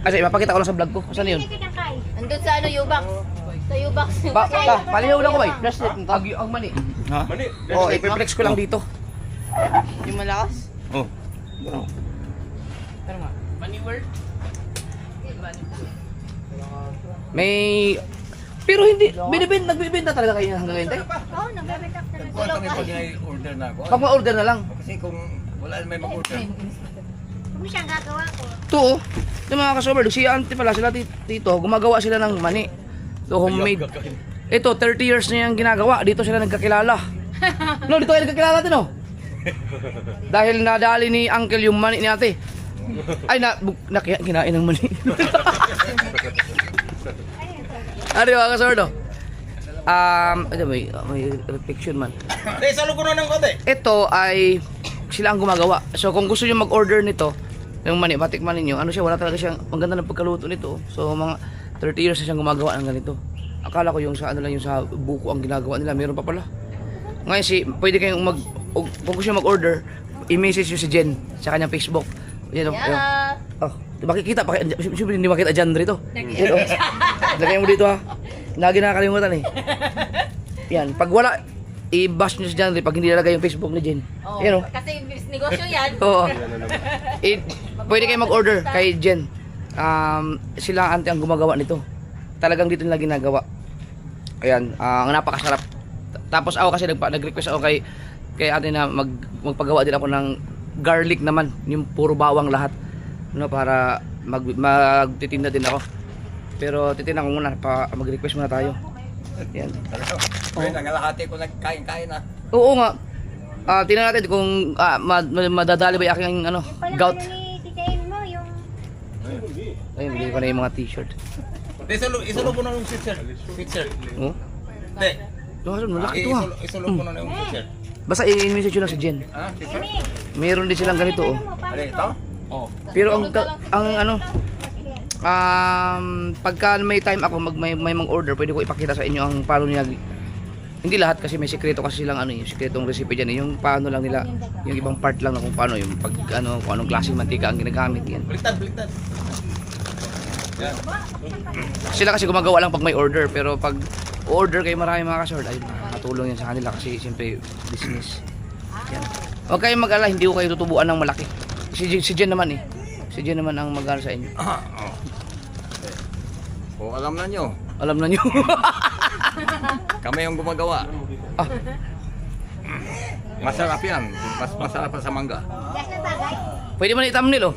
kasi mapakita ko lang sa vlog ko. Saan yun?
Hindi ka kain.
Andun sa ano, U-box. Sa U-box.
Palihaw lang ko ba? Bracelet nito. Ang mani.
Ha?
Oo, ipiplex ko lang dito.
Yung malakas?
Oh.
May, pero hindi, nagbibenta talaga kayo hanggang ngayon, te?
Oo, nag-retak na ng
Wala kami pag order na ako.
Pag ma-order na lang.
Kasi kung wala na may mag-order.
Kung siyang gagawa ko.
Ito, yung mga kasober, si auntie pala, sila tito, gumagawa sila ng mani. So, homemade. Ito, 30 years na yung ginagawa. Dito sila nagkakilala. No, dito kayo nagkakilala din, oh. Dahil nadali ni uncle yung mani ni ate. Ay, kinain ng mani. Ano yung mga kasober, no? Ito, may reflection man.
Salo ko na ng kote.
Ito ay sila ang gumagawa. So kung gusto niyo mag-order nito, yung mani, batikman ninyo, ano siya, wala talaga siyang, ang ganda ng pagkaluto nito. So mga 30 years na siyang gumagawa ng ganito. Akala ko yung sa ano lang, yung sa buko ang ginagawa nila, meron pa pala. Ngayon pwede kayong kung gusto niyo mag-order, i-message niyo si Jen sa kanyang Facebook. Yan,
Yeah.
oh, makikita, siyempre hindi makita dyan rito. Yan, oh. Lagay mo dito ha. Lagi nakakalimutan eh. Yan, pag wala, i-bash nyo si John Ray pag hindi nalagay yung Facebook ni Jen.
Oh,
Yan o.
kasi negosyo yan.
Oo. Pwede kayo mag-order kay Jen. Sila ante ang gumagawa nito. Talagang dito nila ginagawa. Ayan, ang napakasarap. Tapos ako kasi nag-request ako kay ate na magpagawa din ako ng garlic naman. Yung puro bawang lahat. No, para magtitinda din ako. Pero titingnan ko muna, mag-request muna tayo. Yan.
Okay, nangalahati ko nagkain-kain na.
Oo nga. Tingnan natin kung madadali ba yung aking ano, gout.
Ni titayin mo yung...
Ayun, bigyan ko na yung mga t-shirt.
Isulo ko na yung sweatshirt.
Oh?
Hindi.
Doon, malaki ito ha.
Isulo ko na yung sweatshirt.
Basta i-message yun lang si Jen.
Ha? T-shirt?
Meron din silang ganito oh.
Ano ito? Oh.
Pero ang ano, pagka may time ako may mag-order, pwede ko ipakita sa inyo ang paano nila. Hindi lahat kasi may sikreto kasi silang ano, yung sikretong recipe diyan, yung paano lang nila, yung ibang part lang na kung paano yung pag ano, kung anong klaseng mantika ang ginagamit yan.
Baliktad. Yan.
Sila kasi gumagawa lang pag may order, pero pag order kayo marami mga kasord, ay matulong yan sa kanila kasi siyempre business. Yan. Huwag kayong mag-alala, hindi ko kayo tutubuan ng malaki. Si Jen naman eh. Si Jen naman ang mag-alala sa inyo.
O alam na nyo,
Alam na nyo.
kami yung gumagawa.
Ah,
Masarap yan. Mas masarap pa sa mangga.
Gas na bagay.
pwede mo na i-thumbnail oh.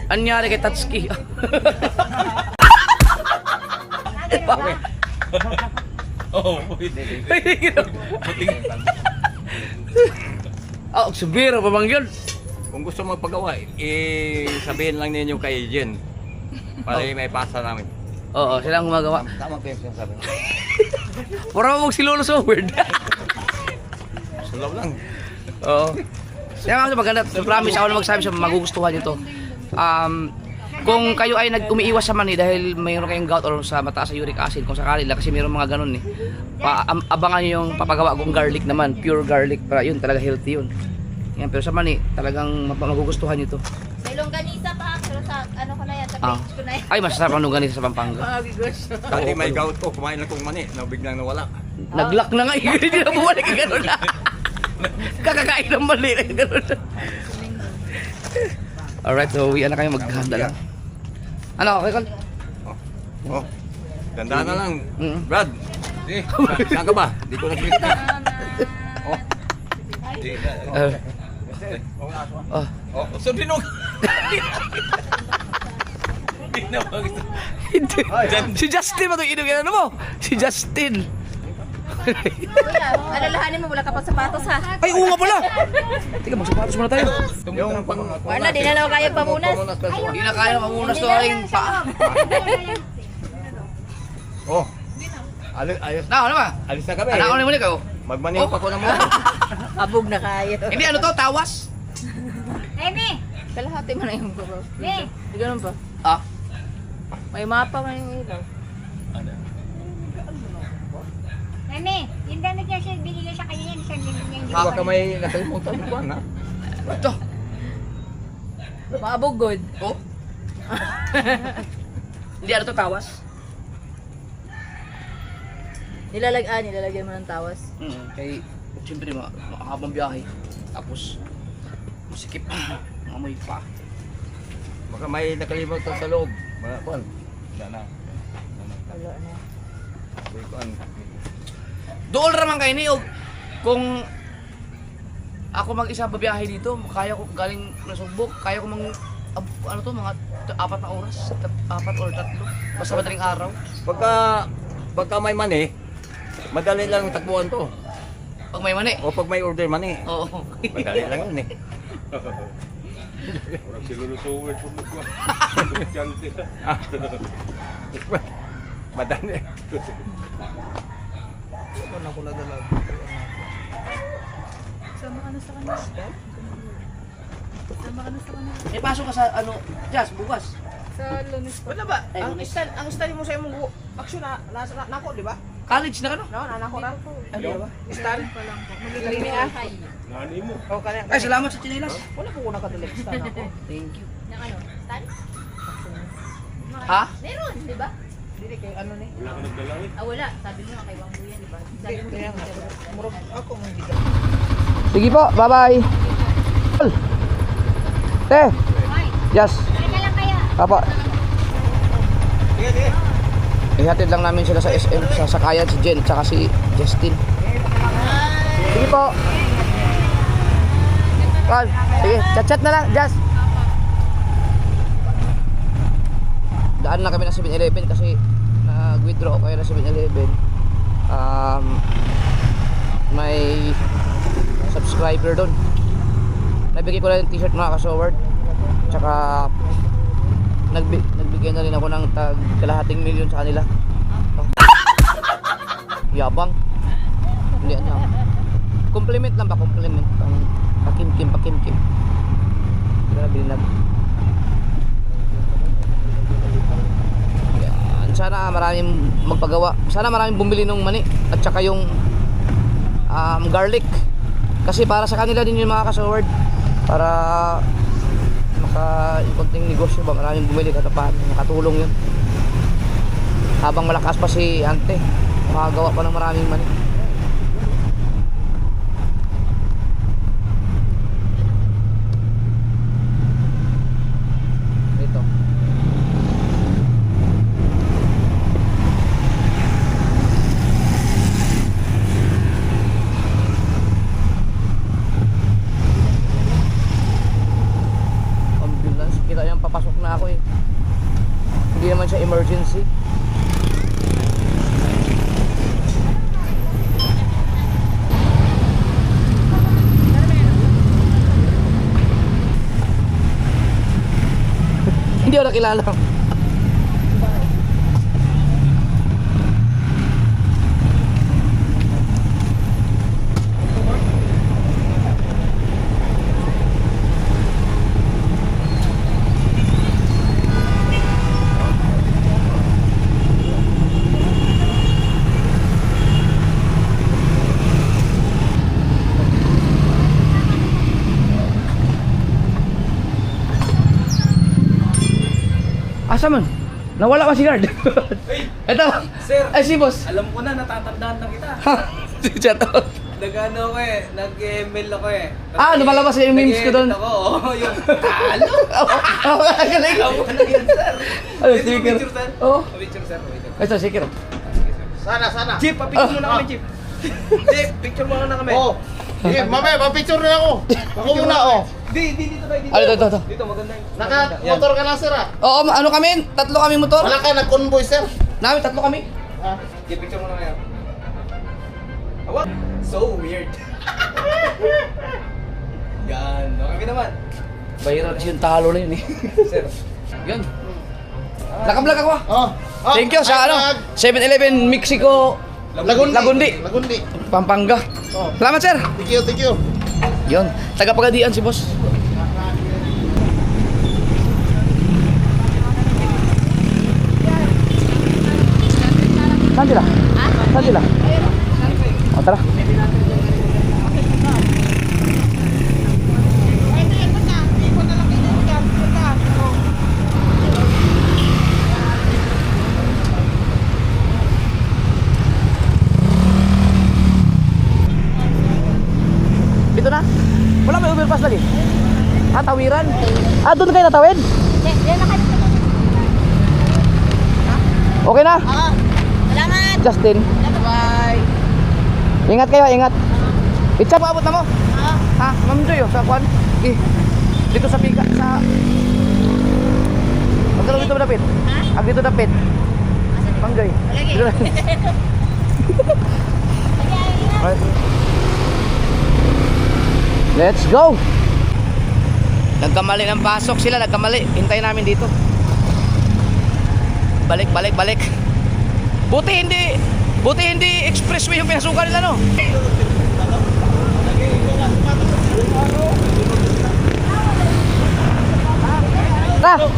Anyari kay Tatsuki.
Oo, pwede.
Subira pa bang yun?
Kung gusto magpagawa, sabihin lang ninyo kay Jen. Para may pasa namin.
Oo, sila ang gumagawa.
Tama ko yung sinasabi mo.
Pura mo si Lolo so weird.
Sulaw lang.
Oo. Kaya nga maganda, promise ako na magsabi siya, magugustuhan niyo to. Kung kayo ay umiiwas sa mani dahil mayroon kayong gout or sa mataas sa uric acid, kung sakali lang kasi mayroon mga ganun eh. Abangan niyo yung papagawa kong garlic naman, pure garlic, para yun talaga healthy yun. Yan, pero sa mani, talagang magugustuhan niyo to.
May longganisa pa, pero sa ano ko na yan, sa
Ah.
page ko na yan.
Ay, masarap ang longganisa sa Pampanga.
Dati may gout ko, kumain lang kong mani, na biglang nawala.
Nag-lock na nga, hindi na bumalik ka gano'n na. Kakakain ng mali na gano'n na. Alright, so uwi na kayo, maghahanda lang. Ano, okay, Col?
Oh, ganda na lang.
Mm.
Brad, saan ka ba? Di ko nakikita. Oh. Oh, sabihin mo.
Hindi. Si Justin ba ito inugin? Ano mo? Si Justin.
Kuya, alalahanin mo, wala ka pa sapatos ha.
Ay, oo nga pala. Teka, magsapatos muna tayo.
Yung pang...
Wala, di na lang kaya pamunas.
Hindi na kaya mamunas to aking paa.
Oh. Ayos.
Na, ano ba?
Alis na kami.
Ano ako na muna kayo?
Magmaning pa ko na mo.
Abog na kaya.
Hindi, ano to? Tawas?
Amy! Kalahati mo na yung bro. May! Di ganun pa.
Ah.
May mapa nga yung ilaw.
Mami, yung damit niya siya binigay sa kanya yan, siya binigay niya.
Baka may nakalimutan ko na.
Ito.
Maabog good.
Oh. Hindi, ano to? Tawas?
Nilalagyan mo ng tawas.
Kay, siyempre, makahabang biyahe. Tapos, musikip. Amoy pa.
Baka may nakalimutan sa loob. Mga kuan. Wala na.
Wala na.
May kuan.
Doon naman kayo ni og kung ako mag-isa babiyahe dito, kaya ko galing Nasugbo, kaya ko ano to, mga 4 na oras, 4 or 3, basta madaling araw.
Pagka may mani, madali lang takbuhan to.
Pag may mani.
O pag may order mani,
Oo.
madali lang yun eh.
Orang si Lolo so weird po mo. Cantik.
Madali.
May pasok ka sa ano, Jazz, bukas.
Sa Lunes po.
Wala ba? Ang style mo sa imong action na nako, di ba?
College na ka no?
No, nanako na. Ano ba?
Style pa lang po. Magiging
Nani mo.
Oh, kanya.
Ay, salamat sa chinelas.
Wala po ko nakadalik style ako.
Thank you.
Ng ano? Stan?
Ha?
Meron, di ba?
Dili kay ano ni.
Wala ka nagdala eh.
Ah, wala. Sabi mo nga kay Wang Buyan, di ba? Sabi mo
Kaya nga, murag ako man dito.
Sige po, bye-bye. Te, Jazz.
Teka lang kaya.
Papa. Ihatid lang namin sila sa SM, sa sakayan si Jen at si Justin. Sige po. Call. Sige, chat-chat na lang, Jazz. Daan lang kami ng 7-Eleven kasi nag-withdraw kayo ng 7-Eleven. May subscriber doon. Nabigay ko lang yung t-shirt mga kasoward. Tsaka nagbigay na rin ako ng kalahating milyon sa kanila. Yabang. Hindi ano. Compliment lang ba? Compliment. Pakimkim. Grabe na. Yan. Sana maraming magpagawa. Sana maraming bumili ng mani at saka yung garlic. Kasi para sa kanila din yung mga kasoward. Para konting negosyo ba, maraming bumili katapahan, nakatulong yun. Habang malakas pa si Ante, makagawa pa ng maraming mani. Ito. Kita yan, papasok na ako eh. Hindi naman siya emergency. Hindi ako nakilala. Asa man? Nawala ba si guard? Ito.
Sir.
Ay, si boss.
Alam ko na, natatandaan na kita.
Si Chato.
Nag-ano ako eh, nag-email ako eh.
Lumalabas yung memes ko doon.
Nag-edit ako, yung talo.
Galing.
Ako na yun, sir.
Ano, sticker?
Picture, sir.
Oo.
Picture, sir.
Ito, sticker.
Jeep, papicture muna kami, Jeep. Jeep, picture muna kami.
Oh. Sige, mamaya, papicture na ako. Ako muna, oh.
Dito tayo, dito.
Ito.
Dito, maganda yung...
Naka-motor ka na, sir, ah.
Oo, ano kami? Tatlo kami motor.
Wala ka, nag-convoy, sir.
Namin, tatlo kami.
Ah.
Jeep, picture muna kayo. What? So weird. Yan, kami naman.
Viral kasi yung talo na yun eh.
Sir.
Yun. Nakablog ako.
Oh. Oh,
Thank you sa
nag-
7-Eleven Mexico
Lagundi.
Pampanga.
Oh.
Salamat sir.
Thank you.
Yun. Taga-Pagadian si boss. Saan sila? Saan sila? O tara. Dito na? Wala may overpass lagi? Tawiran? Doon kayo natawid?
Yan na kayo.
Okay na?
Oo. Salamat.
Justin.
Bye.
Ingat kayo, ingat. Itsa, paabot na mo?
Oo.
Ha? Ma'am Joy, sa kwan? Dito sa pika, sa... Magdalo dito dapit?
Ha?
Dito dapit. Ma'am Joy.
Lagi.
Dito na. Alright. Let's go! Nagkamali ng pasok sila, nagkamali. Hintayin namin dito. Balik. Buti hindi expressway yung pinasukan nila, no?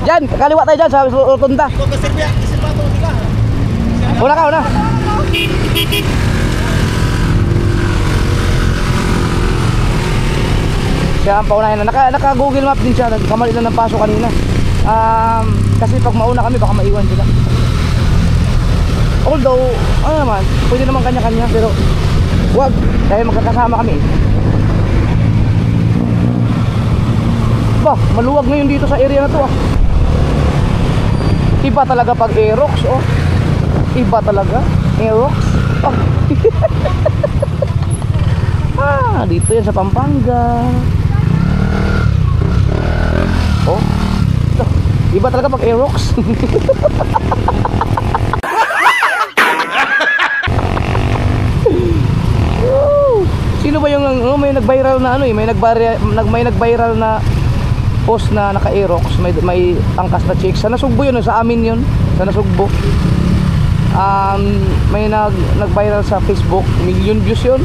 Dyan, kaliwa tayo dyan sa rotunda. Una ka. Siya ang paunahin na. Naka-Google Map din siya. Nagkamali na ng paso kanina. Kasi pag mauna kami, baka maiwan sila. Although, ano naman, pwede naman kanya-kanya. Pero, wag. Dahil magkakasama kami. Ba, maluwag ngayon dito sa area na to ah. Iba talaga pag Aerox, oh. Iba talaga. Aerox. Oh. Dito yan sa Pampanga. Oh. Iba talaga pag Aerox. Sino ba yung may nag-viral na may nag-viral na post na naka-Aerox, may angkas na chicks. Sa Nasugbo yun, sa amin yun, sa Nasugbo. May nag-viral sa Facebook, million views yun.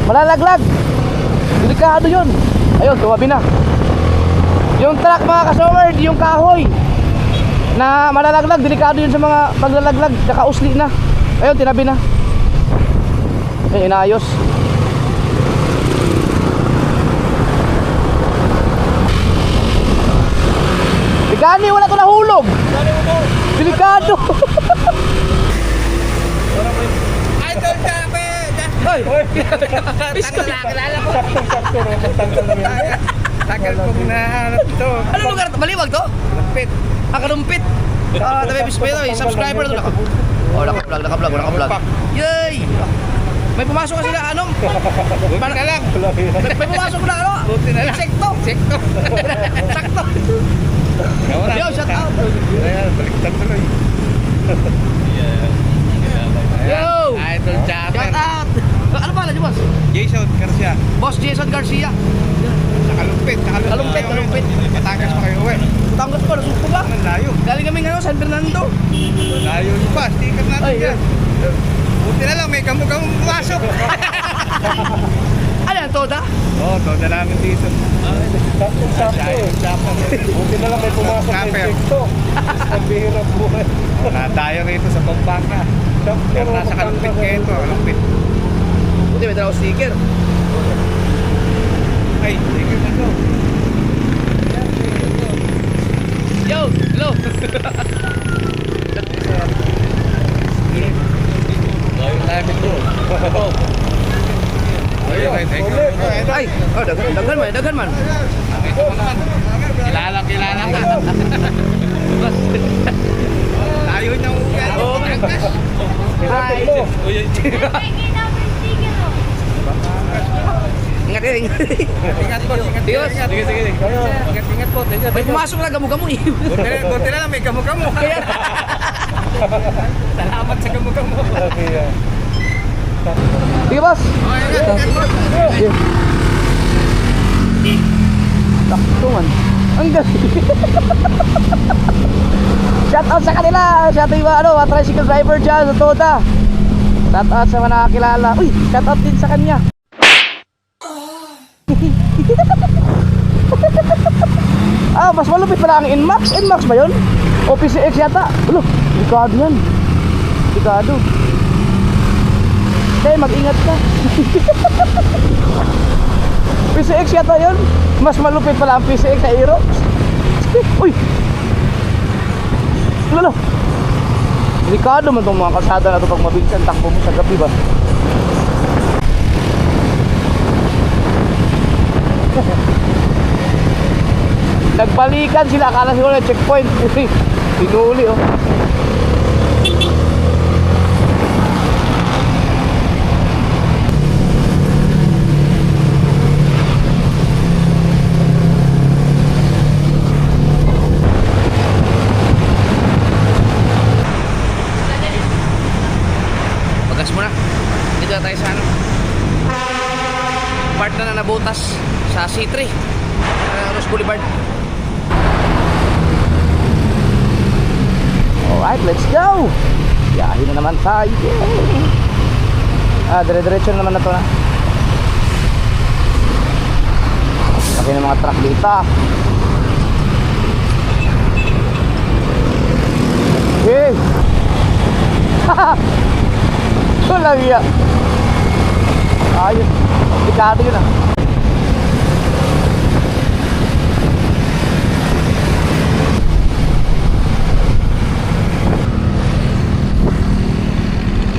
Malalaglag. Delikado yun. Ayun, tumabi na. Yung truck mga kasaward, yung kahoy na malalaglag, delikado yun sa mga paglalaglag. Kakausli na. Ayun, tinabi na. Ayun, inaayos. Bigani, wala ko nahulog. Delikado.
Idol ka, pe!
Hoy!
Nakilala ko. Saktong-sakto, magtanggal namin. Tagal kong nahanap ito.
Ano lugar? Maliwag to?
Lapit.
Karumpit. Tabi bispo yun, subscriber to. Oh, naka-vlog. Yay! May pumasok kasi na anong?
Buti na lang.
May pumasok na ano?
Buti na lang.
Sekto. Sakto. Yo, shout out.
Ayan, baliktad tuloy.
Yo!
Idol chatter.
Shout out. Ano pala niyo, boss?
Jason Garcia.
Boss Jason Garcia.
Nakalumpit.
Kalumpit.
Matagas pa kayo, uwi.
Tanggap ko, nasuko ba?
Ang layo.
Galing kami ano, San Fernando.
Layo nyo pa. Sticker natin
Ay,
yan. Buti na lang, may kamukang pumasok.
Ano yan, Toda?
Oo, todo namin dito. Sakto eh. Buti na lang may pumasok sa insekto. Ang bihirap buhay. Wala tayo rito sa Pampanga. Pero nasa kalumpit kayo ito. Kalumpit.
Buti may dalawa sticker.
Ay, sticker na to.
Yo, hello.
Gawin namin to. Ayun, thank you.
Ay, oh, daghan man.
Kilala ka. Tayo niya ugat.
Oh, hi.
Pwede na yung sticker oh.
Ingat kayo, ingat.
Ingat po, ingat.
Dios.
Sige. Ingat po.
May pumasok na gamo-gamo eh.
Buti na lang, may kamukamo. Salamat sa kamukamo.
Sige, boss. Sakto man. Ang galing. Shout out sa kanila. Shout out yung mga tricycle driver dyan sa Toda. Shout out sa mga nakakilala. Uy, shout out din sa kanya. Mas malupit pala ang Inmax. Inmax ba yun? O PCX yata? Ulo, delikado yan. Delikado. Kaya mag-ingat ka. PCX yata yun. Mas malupit pala ang PCX sa Aerox. Uy! Lalo. Delikado man itong mga kalsada na ito pag mabilisan takbo mo sa gabi ba? Nagbalikan sila, akala siguro na checkpoint. Uy, pinuli oh.
Pagas muna. Dito na tayo sa ano. Part na nabutas sa C3. Rose Boulevard.
Alright, let's go! Biyahe na naman tayo. Dire-diretso na naman na to na. Laki ng mga truck dito. Hey! Walang iya. Ayun. Delikado yun ah.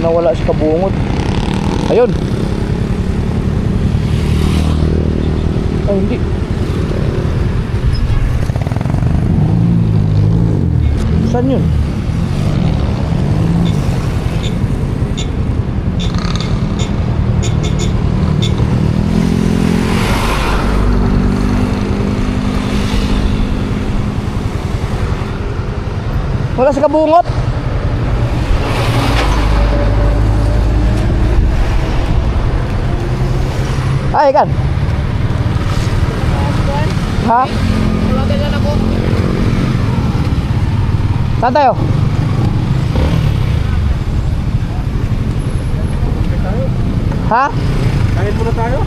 Nawala si kabungot. Ayun. Ay hindi. Saan yun? Wala si kabungot. Ay, kan. Ha?
Tawagan lang ako.
Saan tayo? Ha?
Kain muna tayo.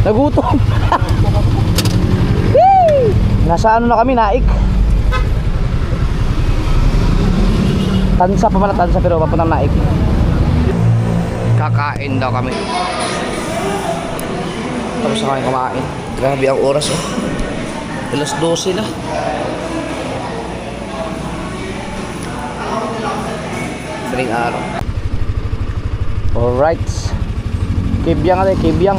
Nagutom. Whee! Nasa ano na kami, Naik. Tansa pa pala, Tansa pero papuntang Naik.
Kakain daw kami. Tapos na kami kumain. Grabe ang oras oh. Alas 12 na. Saling araw.
Alright. Kibyang ate, kibyang.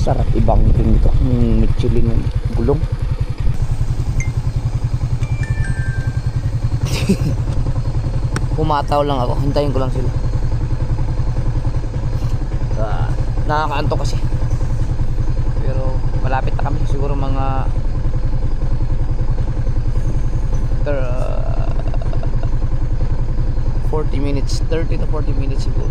Sarap ibang tingin to. Michelin ng gulong. Pumataw lang ako. Hintayin ko lang sila. Nakakaanto kasi. Pero malapit na kami. Siguro mga 40 minutes. 30 to 40 minutes siguro.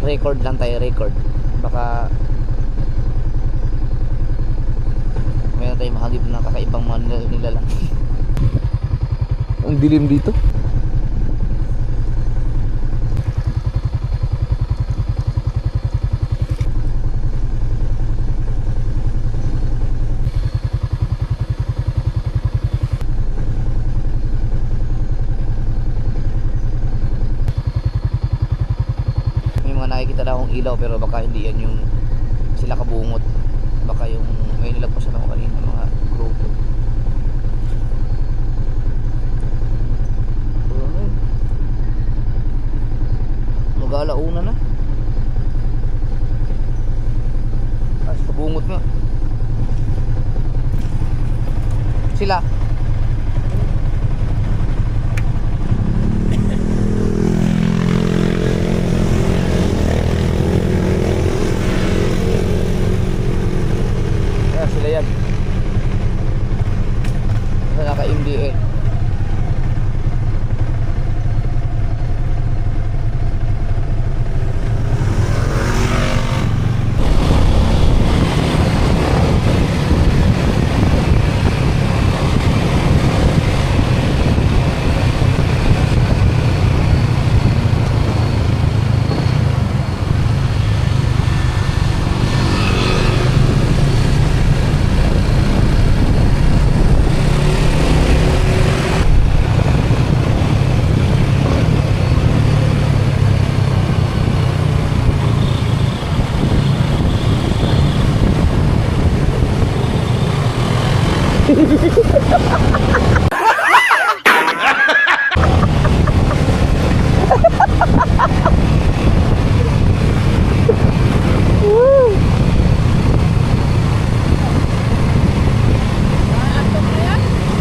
Record lang tayo, record. Baka mayroon tayong mahagip na kakaibang mga nilalang. Ang dilim dito. Nakikita na akong ilaw pero baka hindi yan yung sila kabungot, baka yung may nilagpasan ako kanina mga grupo. Mag-alauna na as kabungot nga sila. Sila yan. Naka-MDL.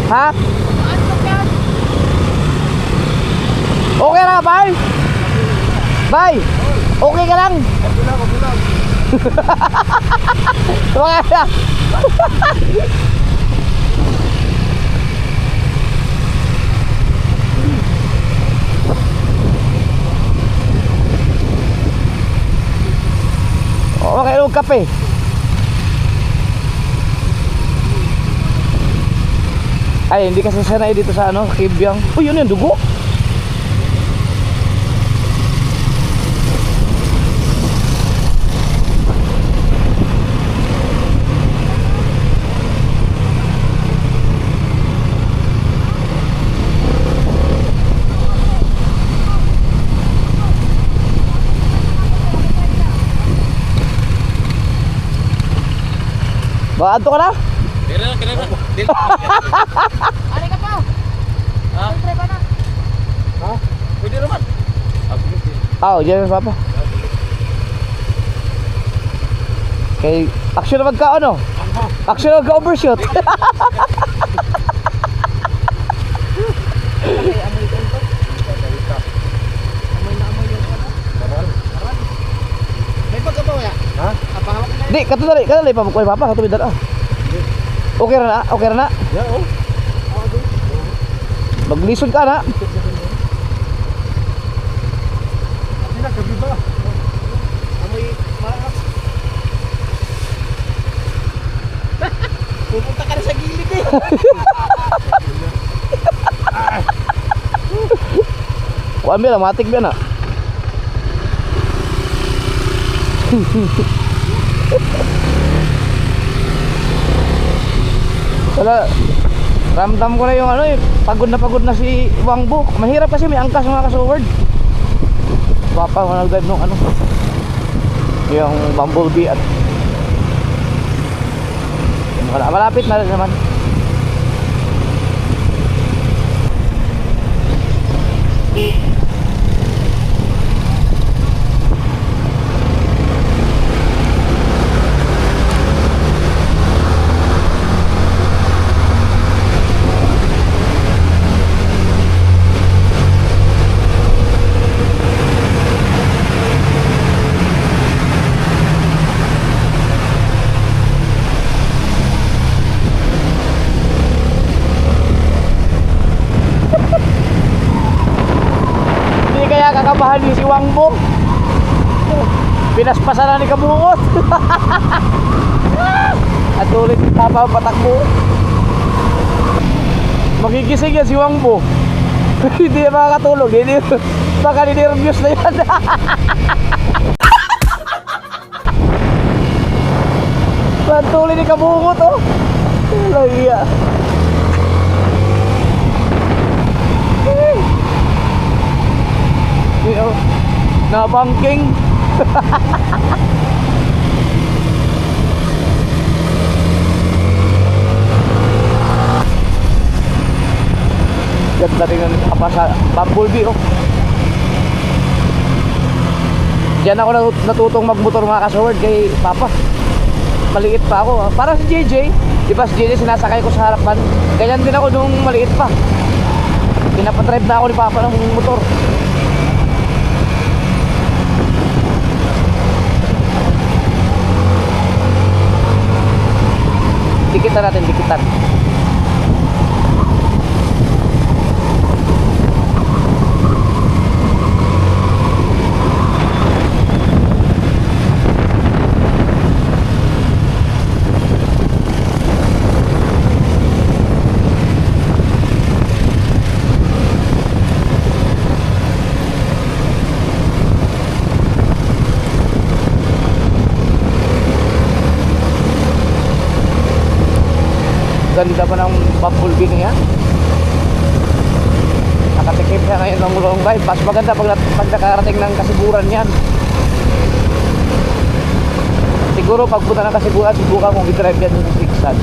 Ha? Okay na, bye. Bye. Okay ka lang? Okay lang. Okay lang. Okay, huwag kape. Ay, hindi kasi sanay dito sa ano, Kibyang. Uy, yun yung dugo. Ba, ato ka na?
Kailan.
Ari ka pa. Siyempre pa na.
Ha? Pwede naman.
Oo, dyan sa papa. Okay, action na magka ano? Action na magka-overshoot.
May pagkabaw ya?
Ha?
Apahawak na.
Di, katulad pa ko papa, katulad dala. Okay na, okay na.
Yeah, oh.
Maglisod ka na.
Sina, gabi ba?
Amoy marap. Pupunta ka na sa gilid eh.
Kuan ba, matik ba na? Wala, ramdam ko na yung ano eh, pagod na si Wangbo. Mahirap kasi may angkas mga kasoward. Papa, managad nung ano, yung Bumblebee at Malapit na rin naman. Hindi kaya kakabahan ni si Wangbo. Pinaspasan na ni Kabungot. At ulit tapa patakbo. Magigising yan si Wangbo. Hindi na makakatulog. Hindi, baka ninervyos na yan. Pantuli ni Kabungot, oh. Lagi ya. Nabangking. Ganda rin ang sa Bumblebee, oh. Diyan ako natutong magmotor mga kasaward kay Papa. Maliit pa ako, ah. Para si JJ. Diba si JJ sinasakay ko sa harapan. Ganyan din ako nung maliit pa. Pinapadrive na ako ni Papa ng motor. Dikitan natin, dikitan. Ganda pa ng Bumblebee niya. Nakatikip siya ngayon ng long ride. Mas maganda pag nakarating ng Kasiburan yan. Siguro pagpunta ng Kasiburan, subukan kong i-drive yan sa zigzag.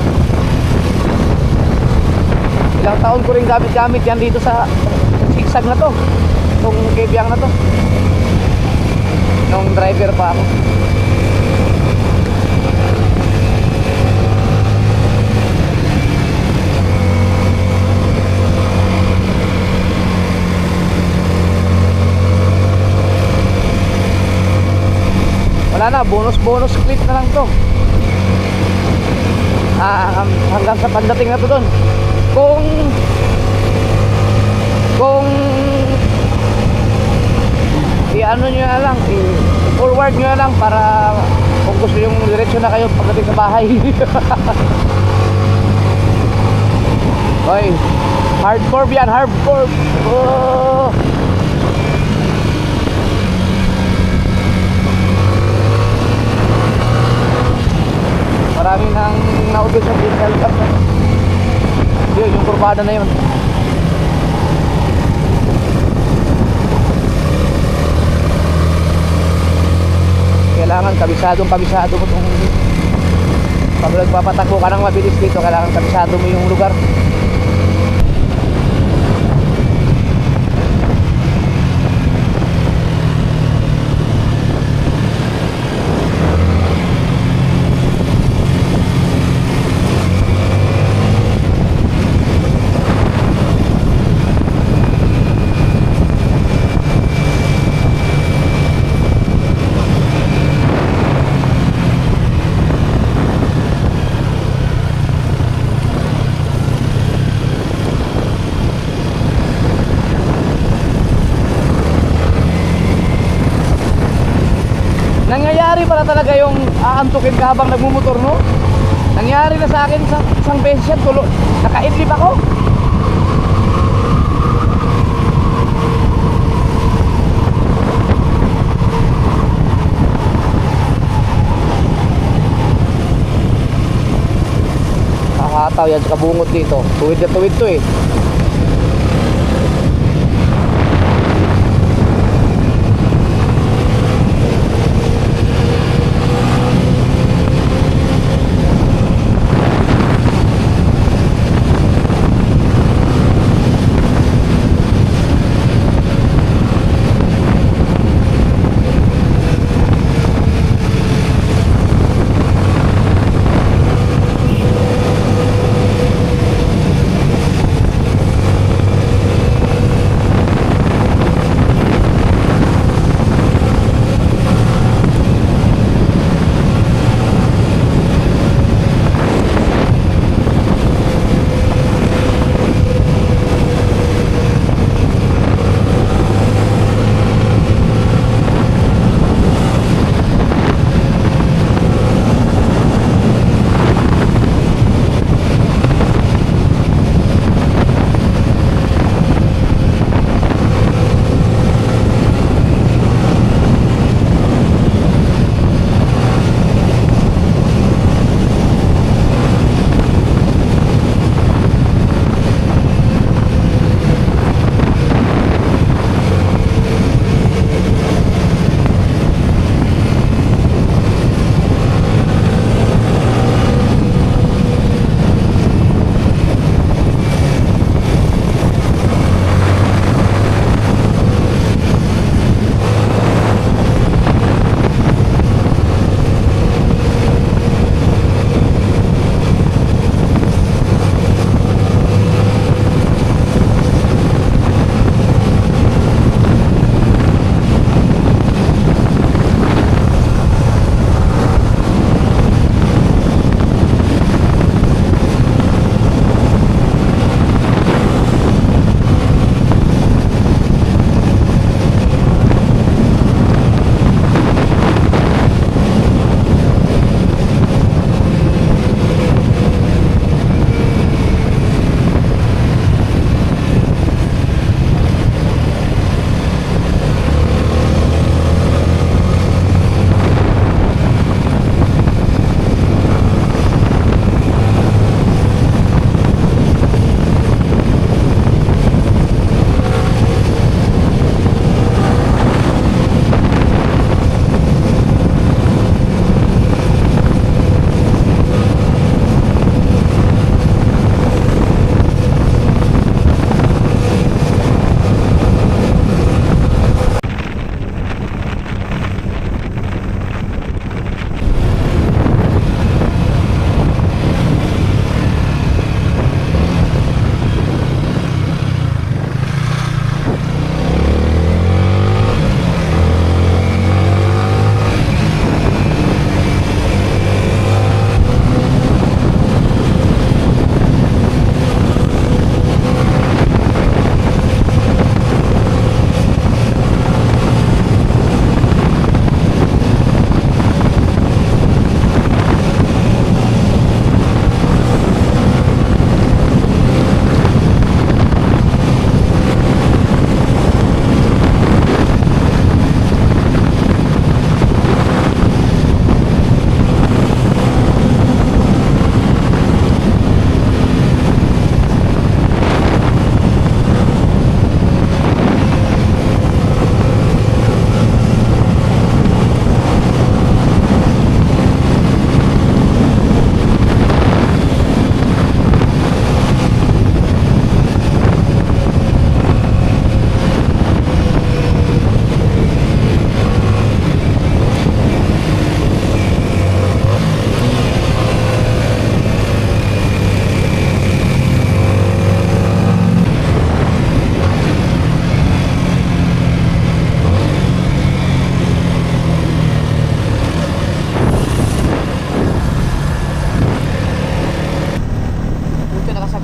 Ilang taon ko rin gamit-gamit yan dito sa zigzag na to. Itong kebiyang na to. Nung driver pa ako. Wala na, bonus clip na lang to. Hanggang sa pagdating na to doon. Kung i-ano nyo na lang, i-forward nyo na lang para kung gusto yung diretso na kayo pagdating sa bahay. Oy, hardcore yan, hardcore. Oh. Marami nang naubos sa diesel cup. Yun, yung kurbada na yun. Kailangan kabisado mo itong pag nagpapatakbo ka ng mabilis dito, kailangan kabisado mo yung lugar. Nangyayari pala talaga yung aantukin ka habang nagmumotor, no? Nangyari na sa akin isang beses yan, nakaidlip ako. Kakataw yan sa kabungot dito. Tuwid na tuwid to eh.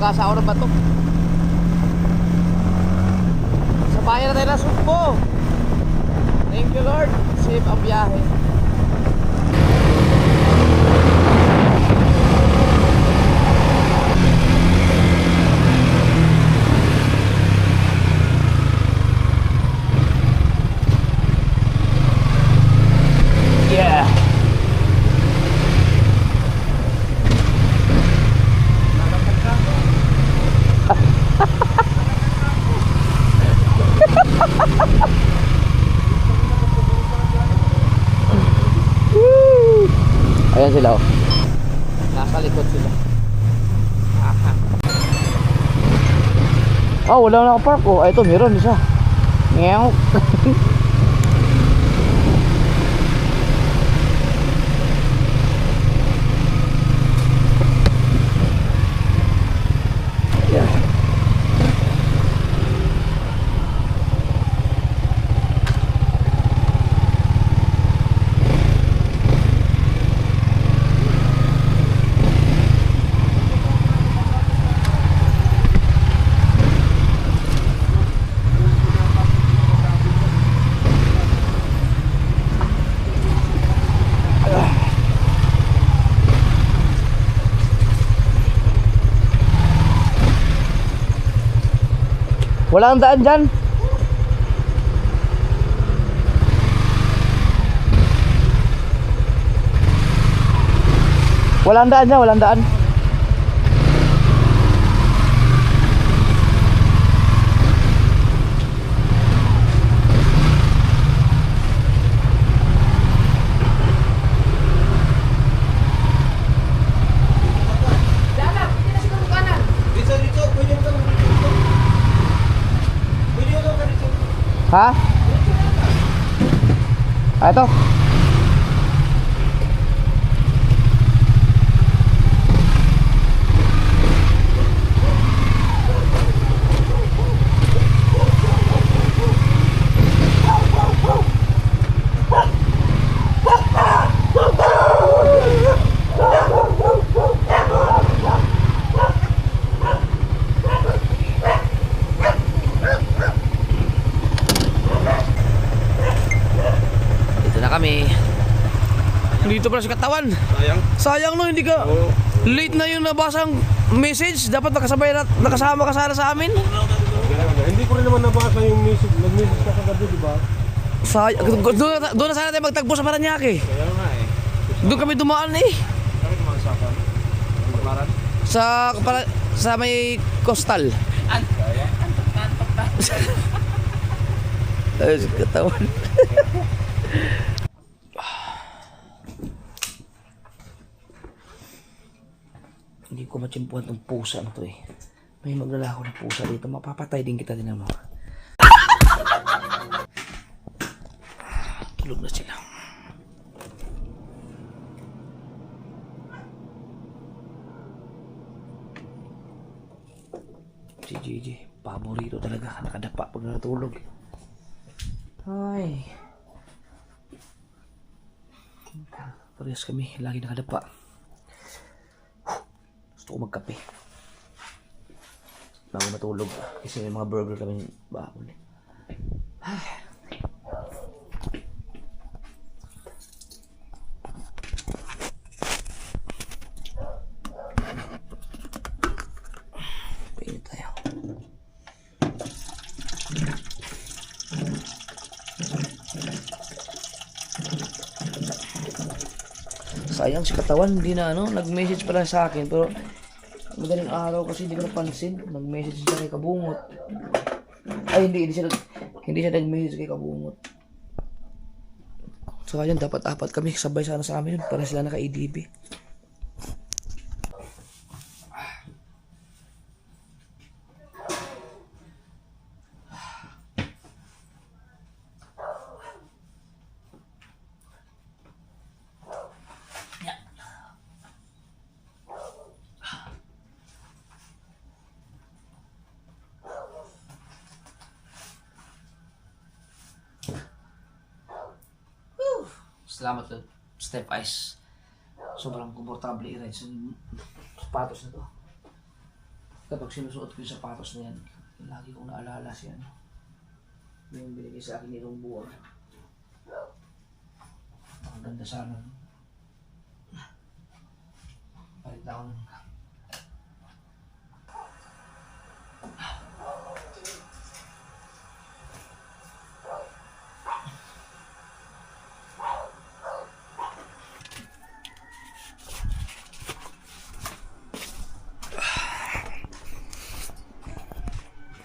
Magkasao na ba to? Sa bayan na tayo na Sugbo. Thank you Lord. Safe ang biyahe. Yeah. Ayan sila oh. Nasa likod sila. Oh, wala na nakapark oh. Ay, ito meron isa. Meow. Walang daan dyan. Walang daan dyan, walang daan. Ha? Ah, ito. Kami dito pala sa Katawan. Sayang no, hindi ka late na yung nabasang message. Dapat nakasama ka sana sa amin.
Hindi ko rin naman nabasa yung message. Nag-message ka kagabi, di ba?
Doon na sana tayo magtagpo sa Paranaque.
Kaya nga eh.
Doon kami dumaan eh.
Kami tumasakan.
Sa may coastal. Ay, sa Katawan. Hindi ko matsimpuhan tong pusa na to eh. May maglalako ng pusa dito. Mapapatay din kita din naman. Tulog na sila. Si JJ, paborito talaga. Nakadapa pag natulog. Ay. Parehas kami. Lagi nakadapa. Gusto ko magkape bago matulog kasi may mga burger kami bago. Painit tayo. Sayang si Katawan, hindi na nag-message pala sa akin pero madaling araw kasi hindi ko napansin. Nag-message siya kay Kabungot. Ay hindi siya nag-message kay Kabungot. So kaya dapat apat kami sabay sana sa amin para sila naka-EDB. Salamat sa Step Ice. Sobrang komportable i-ride sa sapatos na to.
Kapag sinusuot ko yung sapatos na yan, lagi kong naalala siya. Yung binigay sa akin nitong buwan. Ang ganda sana. Palit na ako nun.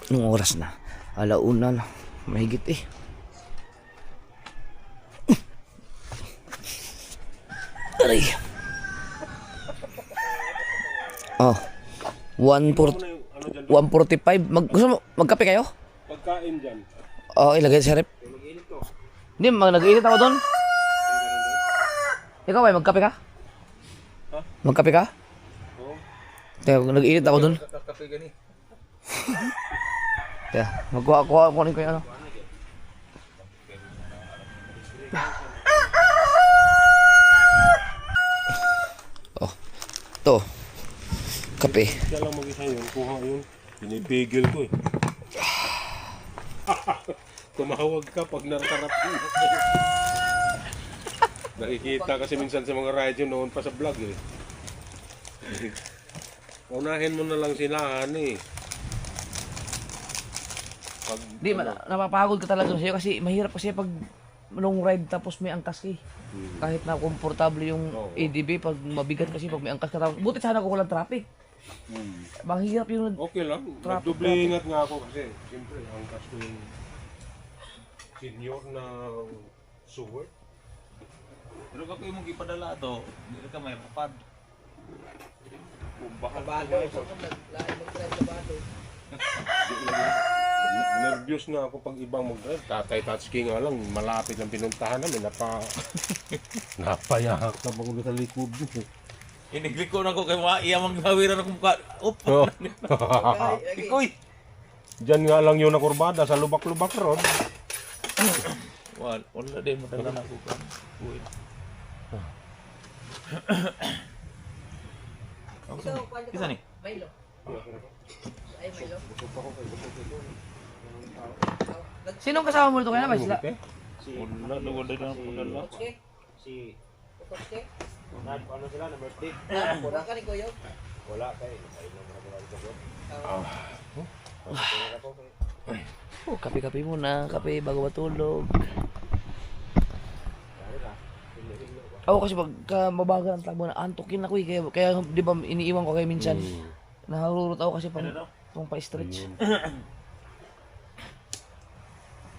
Anong oras na? 1:00 na. Mahigit eh. Aray. Oh. 1:45. Gusto mo magkape kayo?
Pagkain dyan.
Oo, ilagay sa rep. Hindi, nag-iinit ako doon. Ikaw ay magkape ka? Magkape ka?
Oo.
Teka, nag-iinit ako doon.
Kakape gani.
Teka, magkuha ko yung ano. Oh, to. Kape.
Kaya lang mag-isa yun, kuha yun. Pinipigil ko eh. Tumawag ka pag natarap yun. Nakikita kasi minsan sa mga radyo noon pa sa vlog eh. Unahin mo na lang sila, eh. Pag,
Di, napapagod ka talaga sa'yo kasi mahirap kasi pag long ride tapos may angkas ka eh. Kahit na komportable yung ADB, pag mabigat kasi pag may angkas ka tapos, buti sana ko walang traffic. Mahirap yung
okay lang.
Traffic,
Nagdubli ingat nga ako kasi siyempre ang kasto yung senior na suwert.
Pero kapag mong ipadala to, hindi ka may papad.
Baka nervyos nga ako pag ibang mag-drive. Tatay Tatsuki nga lang, malapit ang pinuntahan namin. Napayahat na mga sa likod.
Inigliko na ko kay mga iyamang hawiran ako mukha. Ikoy!
Diyan nga lang yun na kurbada sa lubak-lubak road.
Wala din matanda na ako ka. Uy. Isa ni?
Sinong kasama mo dito kaya na ba sila?
Wala, wala na ako dala.
Ano sila na birthday?
Wala ka ni Kuya.
Wala kayo.
Kape-kape muna, kape bago matulog. Ako kasi pagka mabagal ang takbo na antokin ako eh. Kaya di ba iniiwan ko kayo minsan. Nahururot ako kasi pang pa-stretch.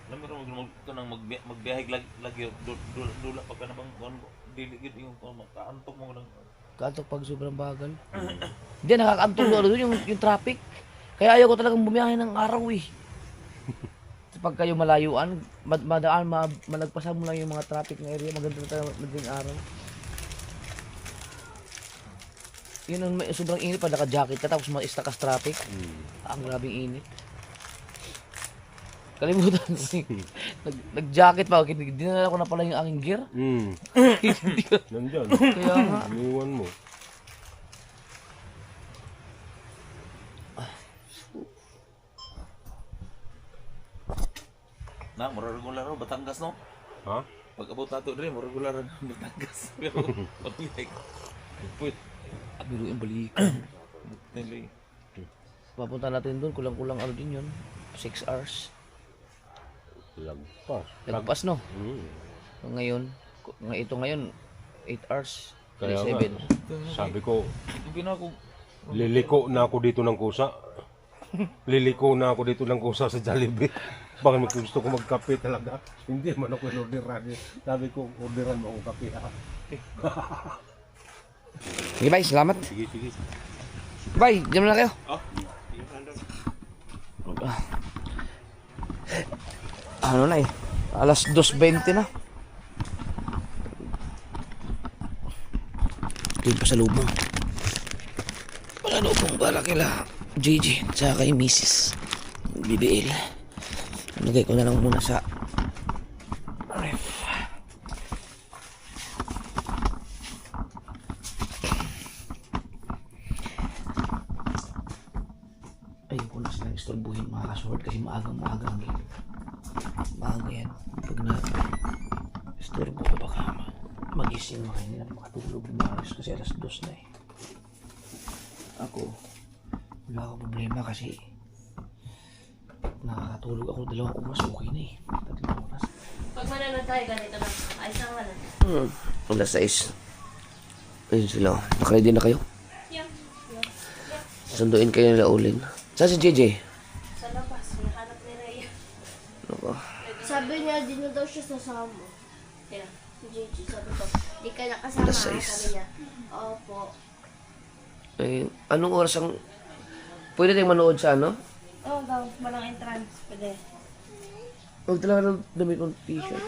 Alam mo ito nang magbiyahig lagi dula pagka na bang diligid yung makaantok mo nang
Kaantok pag sobrang bagal. Hindi, nakakaantok doon yung traffic. Kaya ayaw ko talagang bumiyahe ng araw eh. Pag kayo malayuan, malagpasan mo lang yung mga traffic na area, maganda na tayo madaling araw. Yun ang sobrang init pa, naka-jacket ka tapos ma-stuck ka sa traffic. Ang grabing init. Kalimutan ko. Nag-jacket pa, dinala ko na pala yung aking gear.
Nandyan.
Kaya nga.
Iniwan mo.
na regular ro Batangas no.
Ha?
Pag abot nato diri regular ro Batangas. Pero pag-like. Put.
Biro yung balikan.
Dili.
Papunta natin doon, kulang-kulang ano din yun. 6 hours.
Lagpas.
Lagpas no? Ngayon, ito ngayon, 8 hours.
Kaya
7.
nga, sabi ko,
Ginako.
liliko na ako dito ng kusa. Liliko na ako dito ng kusa sa Jollibee. Bakit gusto ko magkape talaga? Hindi man ako in-orderan. Sabi ko, orderan mo akong kape ha.
Sige bye, salamat.
Sige, sige.
Bye, diyan na kayo. Ano na eh, alas 2:20 na. Doon pa sa lubang. Wala lubang para kila JJ sa kay Mrs. BBL. Lagay ko na lang muna sa ref. ayoko na silang istorbuhin mga kasword kasi maagang-maagang yan. Maaga yan. Pag na-istorbo ko baka magising mo kayo nila makatulog na maayos kasi alas 2 na eh. Ako, wala akong problema kasi nakakatulog ako 2 oras, okay na eh. 3 oras.
Pag manonood tayo, ganito lang. Ayos lang wala.
Alas 6. Ayun sila. Nakaready na kayo?
Yeah.
Sunduin kayo nila ulin. Saan si JJ?
Sa labas, hinahanap ni Rhea.
Ako.
Sabi niya, di na daw siya sasama.
Yeah.
Si Gigi, sabi ko, di ka nakasama.
Alas 6.
Sabi niya, opo.
Eh, anong oras ang... Pwede tayong manood sa ano?
Oo daw, walang entrance. Pwede.
Huwag talaga ng damit mong t-shirt.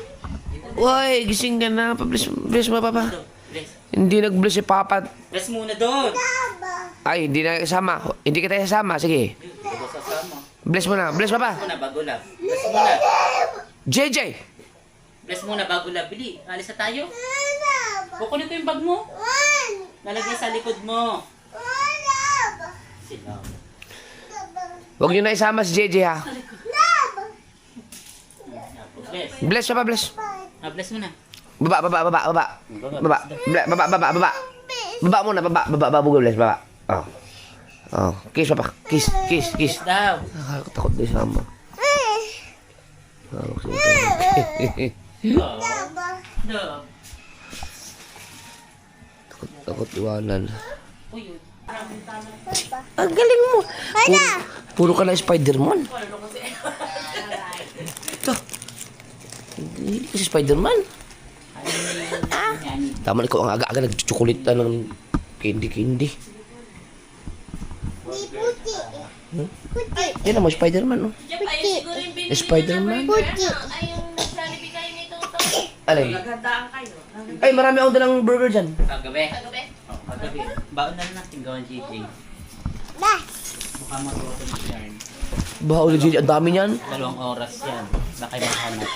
Uy, gising ka na. Bless mo, Papa. Hindi nag-bless si Papa.
Bless muna doon.
Ay, hindi na kasama. Hindi kita sasama. Sige.
Bago sasama.
Bless mo na. Bless, Papa.
Muna, bago na. Bless muna.
JJ!
Bless muna, bago na. Bili, alis na tayo. Kukunin ko yung bag mo. Nalagay sa likod mo. Sila.
Huwag niyo na isama si JJ, ha?
Bless.
Bless, Papa, bless.
Bless muna.
Baba. Baba muna, baba, bless, baba. Oh. Oh, kiss, Papa. Kiss.
Daw.
Nakakatakot din sama. Hawak siya.
Daw.
Takot iwanan.
Uy, yun.
Ang galing mo. Puro ka na Spider-Man. Ito. Hindi kasi Spider-Man. Tama ikaw ang aga-aga nag-chocolate ng candy. Yan naman Spider-Man, no? Spider-Man.
Ay, yung Jollibee kayo nito.
Alay.
Naghandaan kayo.
Ay, marami akong dalang burger dyan.
Kagabi.
Kagabi?
Kagabi. Baon na natin gawan, JJ. Mukha magluto na yan.
Baha ulit, JJ. Ang dami niyan.
2 oras yan. Baka maghanap.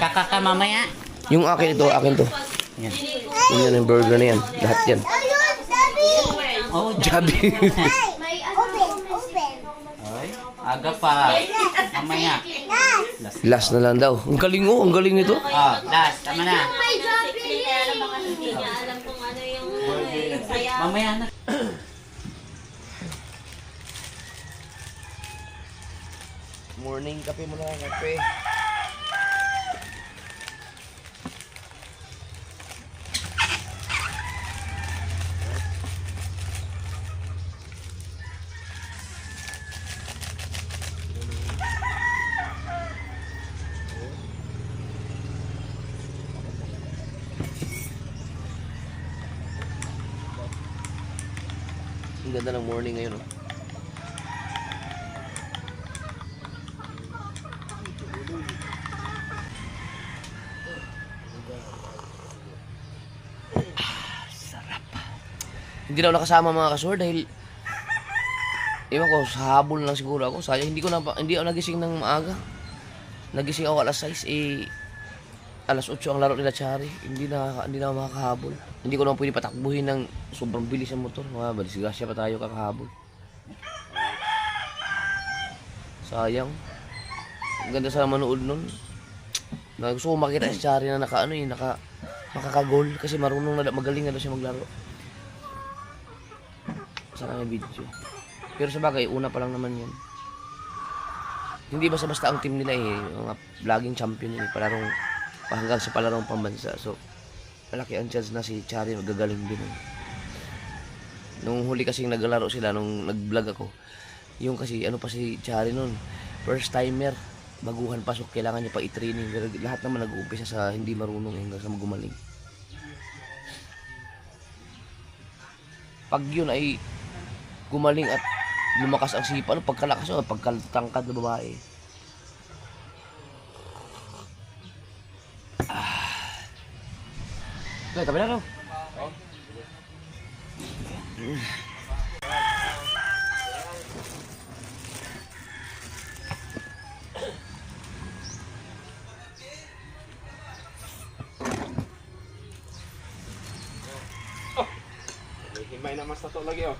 Kakaka mamaya.
Yung akin ito, akin to.
Yan.
Yan yung burger na yan. Lahat yan.
Oh,
Jabi.
May ano?
Ay, aga pa. Mamaya.
Last na lang daw. Ang galing oh, ang galing nito.
Last. Tama na.
May Jollibee! Kaya alam baka hindi niya alam kung ano yung saya.
Mamaya na.
Morning kape muna, kape. Ang ganda ng morning ngayon, oh. Hindi na ako nakasama mga kasword dahil ewan ko, sa habol lang siguro ako. Sayang, hindi ako nagising ng maaga. Nagising ako alas 6, alas 8 ang laro nila Chari. Hindi na ako makakahabol. Hindi ko naman pwede patakbuhin ng sobrang bilis ng motor. Disgrasya pa tayo kakahabol. Sayang. Ang ganda sa manood nun. Gusto ko makita si Chari na makakagol kasi marunong na, magaling na siya maglaro. Sana may video. Pero sa bagay, una pa lang naman yan. Hindi basta-basta ang team nila mga vlogging champion yun hanggang sa palarong pambansa. So, malaki ang chance na si Chari magagaling din. Nung huli kasing naglalaro sila, nung nag-vlog ako, yung kasi ano pa si Chari nun, first timer, baguhan pa, so kailangan niya pa i-training. Pero lahat naman nag-uumpisa sa hindi marunong hanggang sa gumaling. Pag yun ay gumaling at lumakas ang sipa, pagkalakas o pagkatangkad na babae. Okay, tabi na raw.
Himay naman sa to lagi, oh.